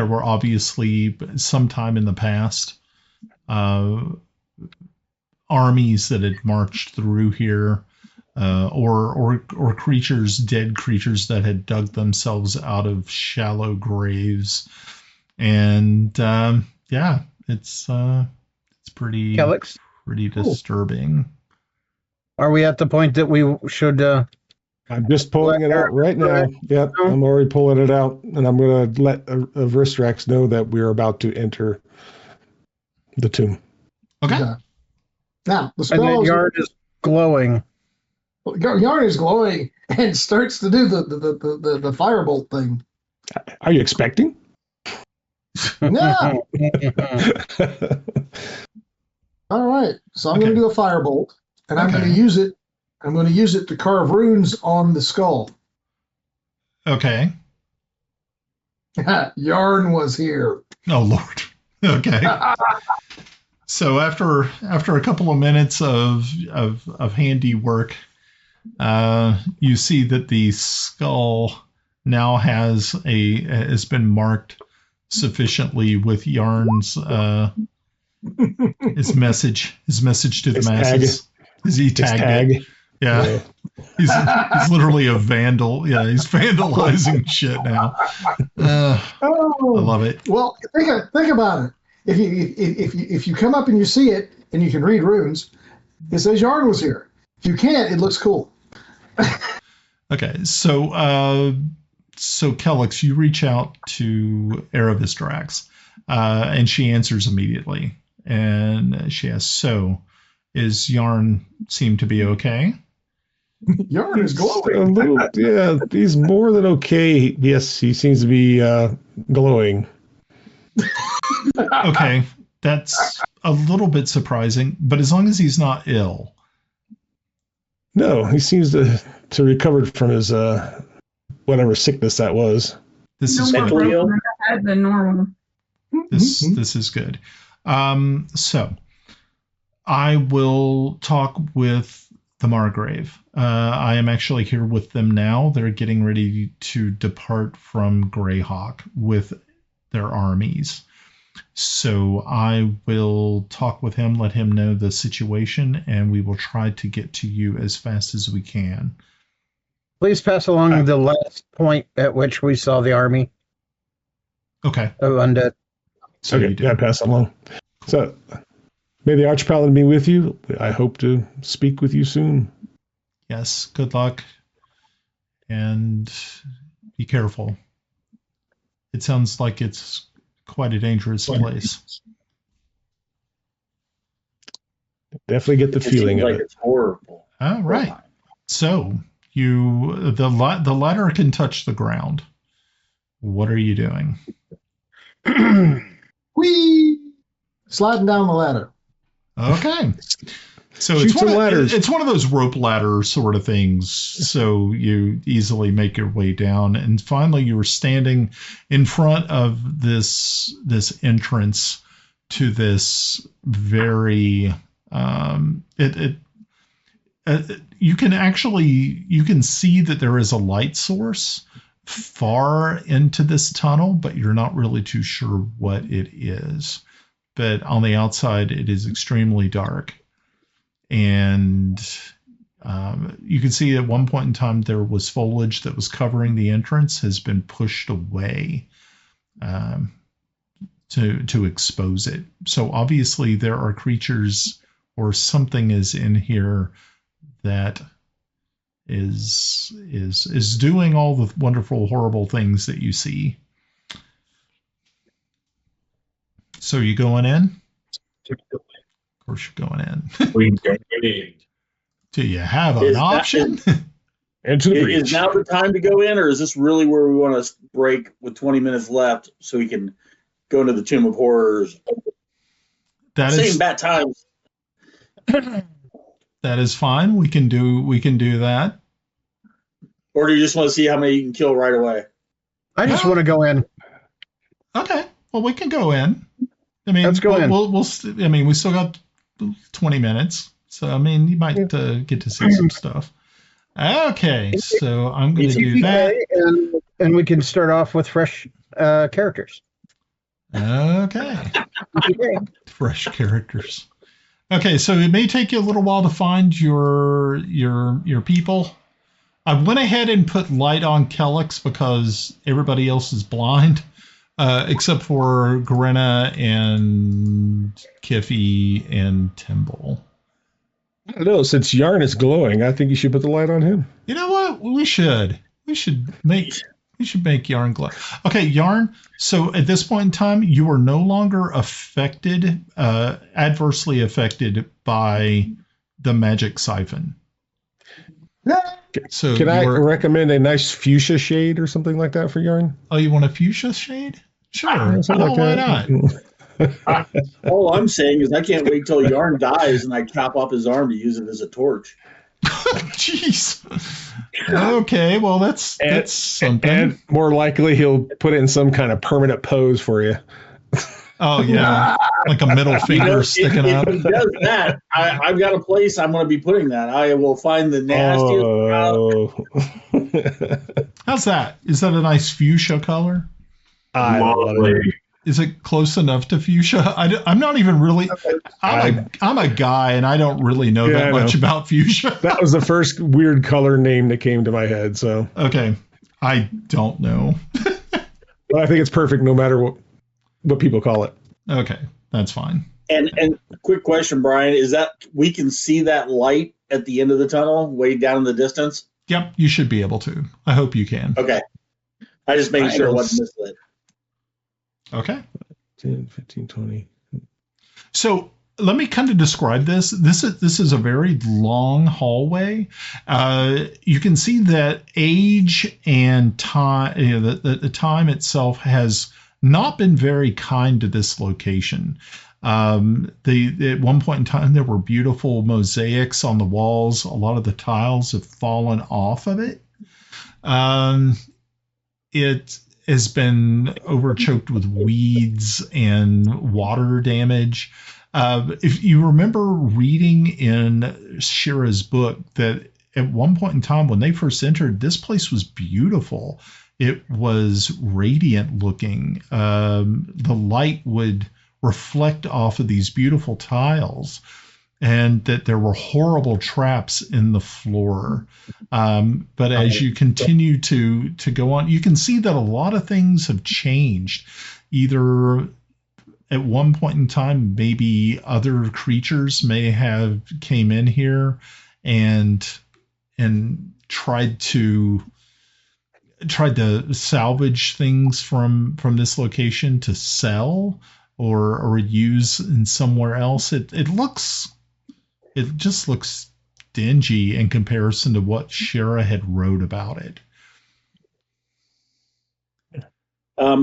were obviously, sometime in the past, armies that had marched through here, or creatures, dead creatures that had dug themselves out of shallow graves, and yeah, it's pretty Kelex? pretty disturbing. Are we at the point that we should? I'm just pulling it out right now. Yep, I'm already pulling it out, and I'm going to let Verstrax know that we're about to enter the tomb. Okay. Now, the And spell then is, Yarn is glowing. Yarn is glowing and starts to do the firebolt thing. Are you expecting? Yeah. All right. So I'm going to do a firebolt, and I'm going to use it. I'm going to use it to carve runes on the skull. Okay. Yarn was here. Oh Lord. Okay. So after a couple of minutes of handiwork, you see that the skull now has been marked sufficiently with Yarn's his message to the masses. He tagged it. Yeah. He's literally a vandal. Yeah, he's vandalizing shit now. I love it. Well, think about it. If you come up and you see it and you can read runes, it says Yarn was here. If you can't, it looks cool. Okay, so Kelex, you reach out to Aravistrax, and she answers immediately, and she asks, "So, is Yarn seem to be okay?" Yarn is glowing. A little, yeah, he's more than okay. Yes, he seems to be glowing. Okay, that's a little bit surprising, but as long as he's not ill. No, he seems to recovered from his whatever sickness that was. This No is more good. Mentally ill? broken in the head than normal. This is good. So I will talk with the Margrave. I am actually here with them now. They're getting ready to depart from Greyhawk with their armies. So I will talk with him, let him know the situation, and we will try to get to you as fast as we can. Please pass along the last point at which we saw the army Okay. of undead. So okay, you do. yeah, pass along. So, may the Archpaladin be with you. I hope to speak with you soon. Yes. Good luck. And be careful. It sounds like it's quite a dangerous place. Definitely get the It feeling seems of like it. it's horrible. All right. So the ladder can touch the ground. What are you doing? Whee! Sliding down the ladder. Okay. So Shoot some ladders. it's one of those rope ladder sort of things. So you easily make your way down, and finally you were standing in front of this entrance to this very you can see that there is a light source far into this tunnel, but you're not really too sure what it is. But on the outside, it is extremely dark. And you can see at one point in time there was foliage that was covering the entrance has been pushed away to expose it. So obviously there are creatures or something is in here that is doing all the wonderful, horrible things that you see. So you going in? Of course you're going in. We go in. Do you have an Is that- option? Into the breach. Is now the time to go in, or is this really where we want to break with 20 minutes left so we can go into the Tomb of Horrors? Same bad times. That is fine. We can do that. Or do you just want to see how many you can kill right away? I just want to go in. Okay. Well, we can go in. I mean, let's go in. I mean, we still got 20 minutes, so I mean, you might get to see some stuff. Okay, so I'm going to do that, and we can start off with fresh characters. Okay. Fresh characters. Okay, so it may take you a little while to find your people. I went ahead and put light on Kelex because everybody else is blind, except for Grenna and Kiffi and Timble. I don't know. Since Yarn is glowing, I think you should put the light on him. You know what? We should make Yarn glow. Okay, Yarn. So at this point in time, you are no longer affected, adversely affected by the magic siphon. So can I recommend a nice fuchsia shade or something like that for Yarn? Oh, you want a fuchsia shade? Sure. Why not? All I'm saying is I can't wait till Yarn dies and I chop off his arm to use it as a torch. Jeez. Okay, well that's something. And more likely he'll put it in some kind of permanent pose for you. Oh yeah, like a middle finger sticking up. If he does that, I've got a place I'm going to be putting that. I will find the nastiest. How's that? Is that a nice fuchsia color? I love it. Is it close enough to fuchsia? I'm not even really. I'm a guy, and I don't really know that much about fuchsia. That was the first weird color name that came to my head. So okay, I don't know. But I think it's perfect, no matter what people call it. Okay, that's fine. And quick question, Brian, is that we can see that light at the end of the tunnel, way down in the distance? Yep, you should be able to. I hope you can. Okay, I just made sure it wasn't mislit. Okay. 10, 15, 20. So let me kind of describe this. This is a very long hallway. You can see that age and time, the time itself has not been very kind to this location. At one point in time, there were beautiful mosaics on the walls. A lot of the tiles have fallen off of it. It has been overchoked with weeds and water damage. If you remember reading in Shira's book that at one point in time when they first entered, this place was beautiful. It was radiant looking. The light would reflect off of these beautiful tiles, and that there were horrible traps in the floor. But as you continue to go on, you can see that a lot of things have changed. Either at one point in time, maybe other creatures may have came in here and tried to salvage things from this location to sell or use in somewhere else. It just looks dingy in comparison to what Shira had wrote about it.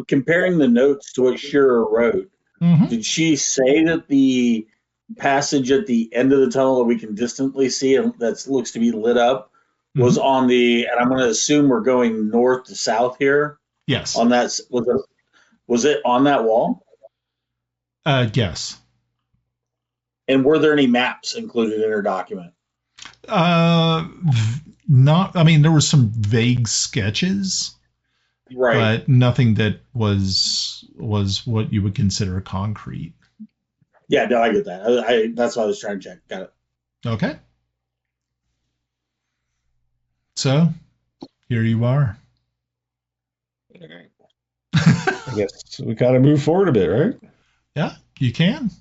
Comparing the notes to what Shira wrote, did she say that the passage at the end of the tunnel that we can distantly see and that looks to be lit up was on the, and I'm going to assume we're going north to south here? Yes. On that, was it on that wall? Yes. And were there any maps included in her document? Not. I mean, there were some vague sketches, right? But nothing that was what you would consider concrete. Yeah, no, I get that. That's what I was trying to check. Got it. Okay. So, here you are. I guess we gotta move forward a bit, right? Yeah, you can.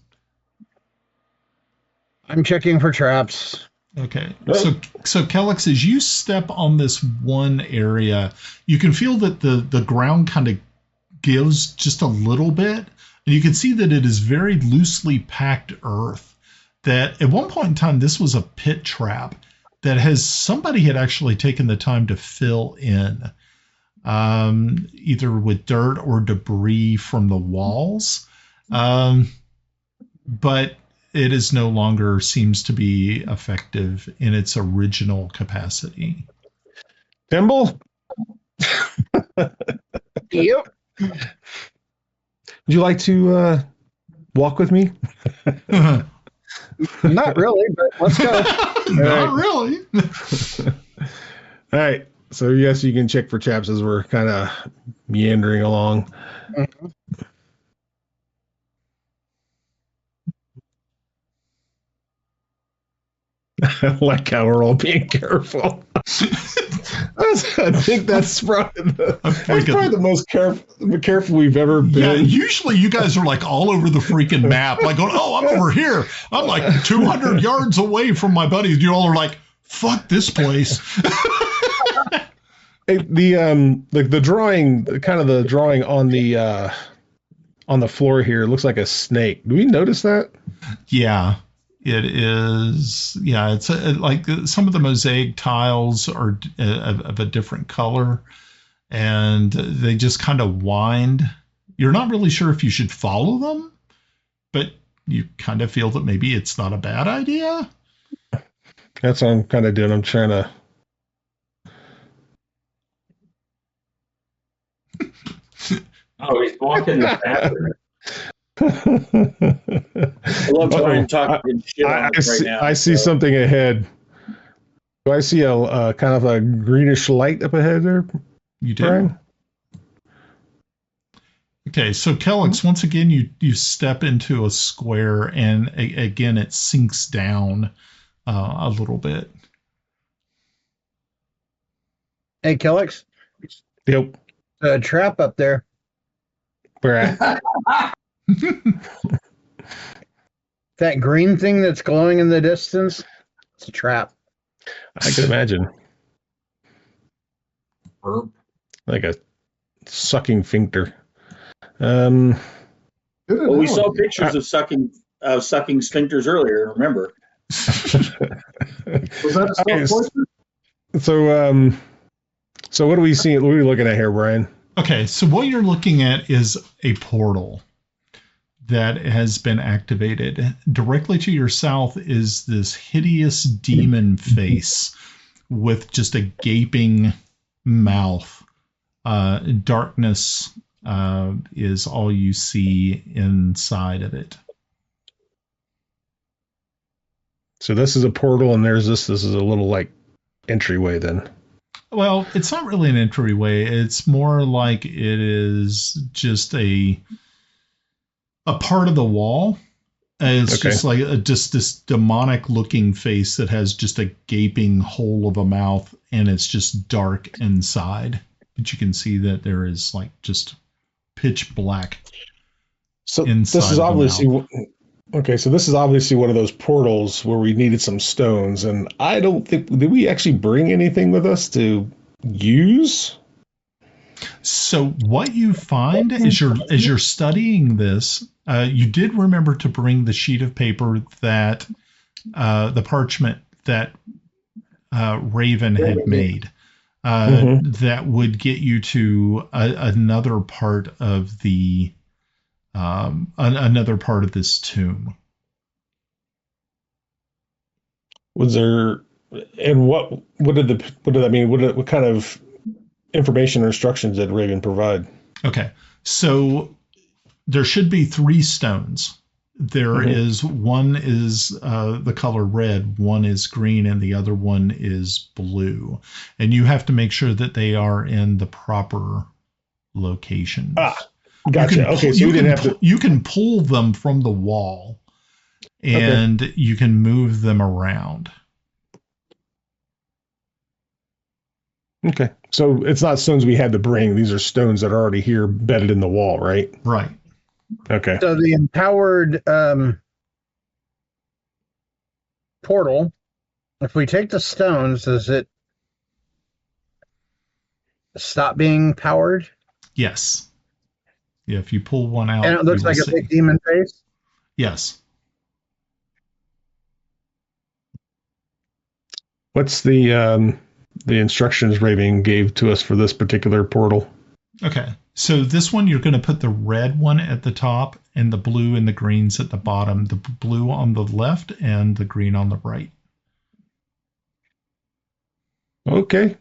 I'm checking for traps. Okay. So Kelex, as you step on this one area, you can feel that the ground kind of gives just a little bit, and you can see that it is very loosely packed earth. That at one point in time, this was a pit trap that somebody had actually taken the time to fill in, either with dirt or debris from the walls. But it is no longer seems to be effective in its original capacity. Timble? Yep. Would you like to walk with me? Not really, but let's go. Not really. All right. So yes, you can check for traps as we're kind of meandering along. Mhm. I like how we're all being careful. I think that's probably the most careful we've ever been. Yeah, usually you guys are like all over the freaking map, like going, "Oh, I'm over here. I'm like 200 yards away from my buddies." You all are like, "Fuck this place." The drawing, kind of the drawing on the floor here looks like a snake. Do we notice that? Yeah. It is, yeah, it's like some of the mosaic tiles are of a different color, and they just kind of wind. You're not really sure if you should follow them, but you kind of feel that maybe it's not a bad idea. That's what I'm kind of doing. I'm trying to. Oh, he's walking the bathroom. I love trying to talk shit on us right now. I see something ahead. Do I see a kind of a greenish light up ahead there? You do. Brian? Okay, so Kelex, once again, you step into a square, and again, it sinks down a little bit. Hey, Kelex. Yep. A trap up there. Where at? That green thing that's glowing in the distance, it's a trap. I can imagine. Burp. Like a sucking sphincter. Well, we saw pictures of sucking sphincters earlier. Remember? Was that a self-portrait? So what are we seeing? What are we looking at here, Brian? Okay, so what you're looking at is a portal that has been activated. Directly to your south is this hideous demon face with just a gaping mouth. Darkness is all you see inside of it. So this is a portal, and there's this. This is a little like entryway then. Well, it's not really an entryway. It's more like it is just a part of the wall. It's just like just this demonic looking face that has just a gaping hole of a mouth, and it's just dark inside. But you can see that there is like just pitch black. So inside this is obviously okay. So this is obviously one of those portals where we needed some stones, and I don't think did we actually bring anything with us to use. So what you find as you're studying this, you did remember to bring the sheet of paper that the parchment that Raven had made that would get you to another part of the another part of this tomb. Was there, and what kind of information or instructions did Raven provide? Okay, so there should be 3 stones. There is one is the color red, one is green, and the other one is blue. And you have to make sure that they are in the proper locations. Ah, gotcha. Okay, so you can pull them from the wall, and you can move them around. Okay, so it's not stones we had to bring. These are stones that are already here, bedded in the wall, right? Right. Okay. So the empowered portal, if we take the stones, does it stop being powered? Yes. Yeah, if you pull one out. And it looks like a big demon face? Yes. What's the instructions Raven gave to us for this particular portal? Okay. So this one, you're going to put the red one at the top and the blue and the greens at the bottom. The blue on the left and the green on the right. Okay.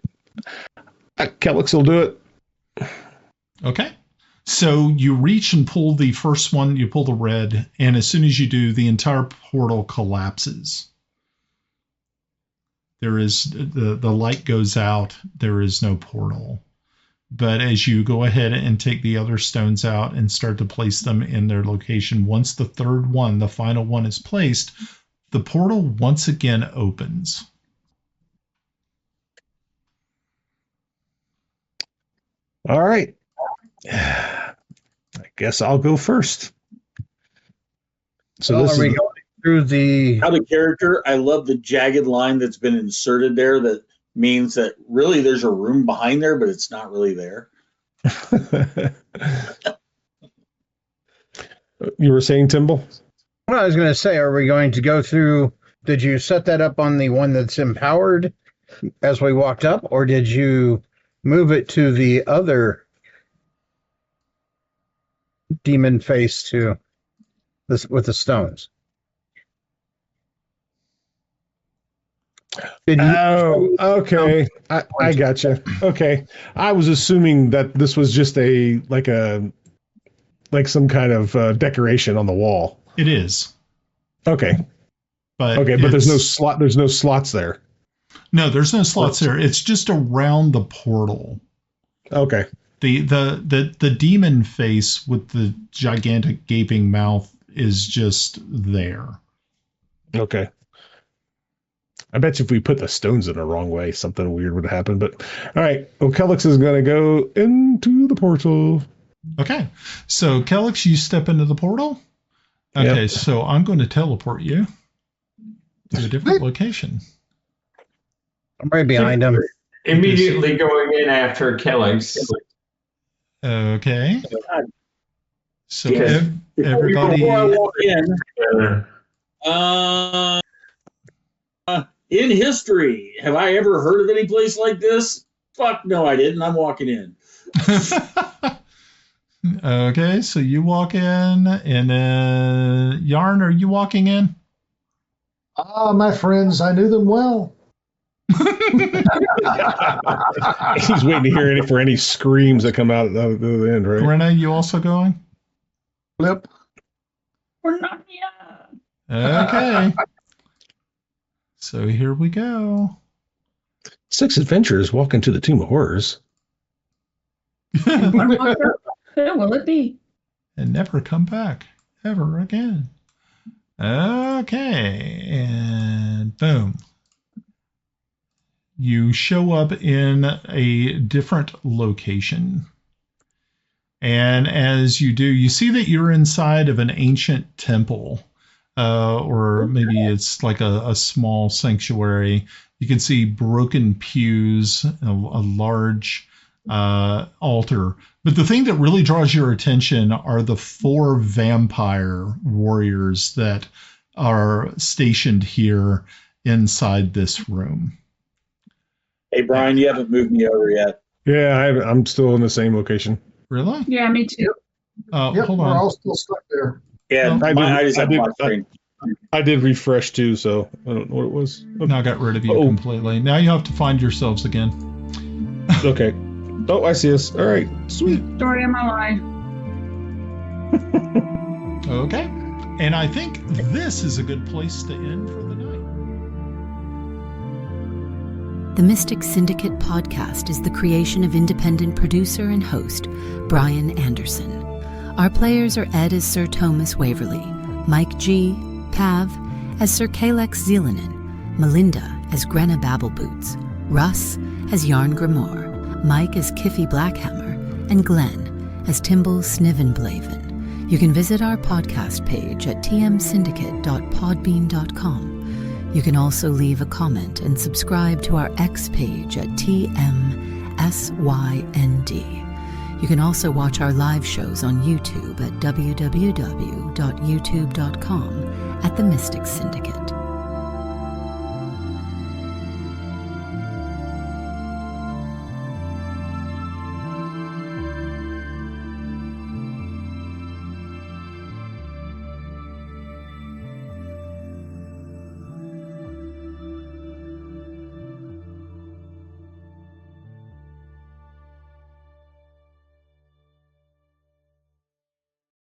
Kelex will do it. Okay. So you reach and pull the first one, you pull the red, and as soon as you do, the entire portal collapses. There is the light goes out. There is no portal. But as you go ahead and take the other stones out and start to place them in their location, once the third one, the final one, is placed, the portal once again opens. All right. I guess I'll go first. So this are we going through the... Out of character, I love the jagged line that's been inserted there that means that really there's a room behind there, but it's not really there. You were saying, Timble? Well, I was going to say, are we going to go through... Did you set that up on the one that's empowered as we walked up, or did you move it to the other demon face to this with the stones? Oh, okay. I gotcha. Okay. I was assuming that this was just like some kind of decoration on the wall. It is. Okay. But there's no slot. There's no slots there. No, there's no slots there. It's just around the portal. Okay. The demon face with the gigantic gaping mouth is just there. Okay. I bet you if we put the stones in the wrong way, something weird would happen. But all right, well, Kelex is going to go into the portal. Okay, so Kelex, you step into the portal. Okay, Yep. So I'm going to teleport you to a different location. I'm right behind him. Immediately going in after Kelex. Okay. So Yes. everybody. Before I walk in history, have I ever heard of any place like this? Fuck no, I didn't. I'm walking in. Okay, so you walk in, and then Yarn, are you walking in? My friends, I knew them well. He's waiting to hear for any screams that come out of the end, right? Grenna, you also going? Flip. We're not yet. Okay. So here we go. 6 adventurers walk into the Tomb of Horrors. Who will it be? And never come back ever again. Okay, and boom. You show up in a different location. And as you do, you see that you're inside of an ancient temple. Or maybe it's like a small sanctuary. You can see broken pews, a large altar. But the thing that really draws your attention are the 4 vampire warriors that are stationed here inside this room. Hey, Brian, you haven't moved me over yet. Yeah, I'm still in the same location. Really? Yeah, me too. Yep, Hold we're on. all still stuck there. Yeah, Well, my eyes have black screen. I did refresh too, so I don't know what it was. Now I got rid of you completely. Now you have to find yourselves again. Okay. Oh, I see us. All right. Sweet. Story of my life. Okay. And I think this is a good place to end for the night. The Mystic Syndicate podcast is the creation of independent producer and host Brian Anderson. Our players are Ed as Sir Thomas Waverly, Mike G. Pav as Sir Kelex Zelenen, Melinda as Grenna Babbleboots, Russ as Járngrímur, Mike as Kiffi Blackhammer, and Glenn as Timble Snivenblaven. You can visit our podcast page at tmsyndicate.podbean.com. You can also leave a comment and subscribe to our X page at TMSYND. You can also watch our live shows on YouTube at www.youtube.com at The Mystic Syndicate.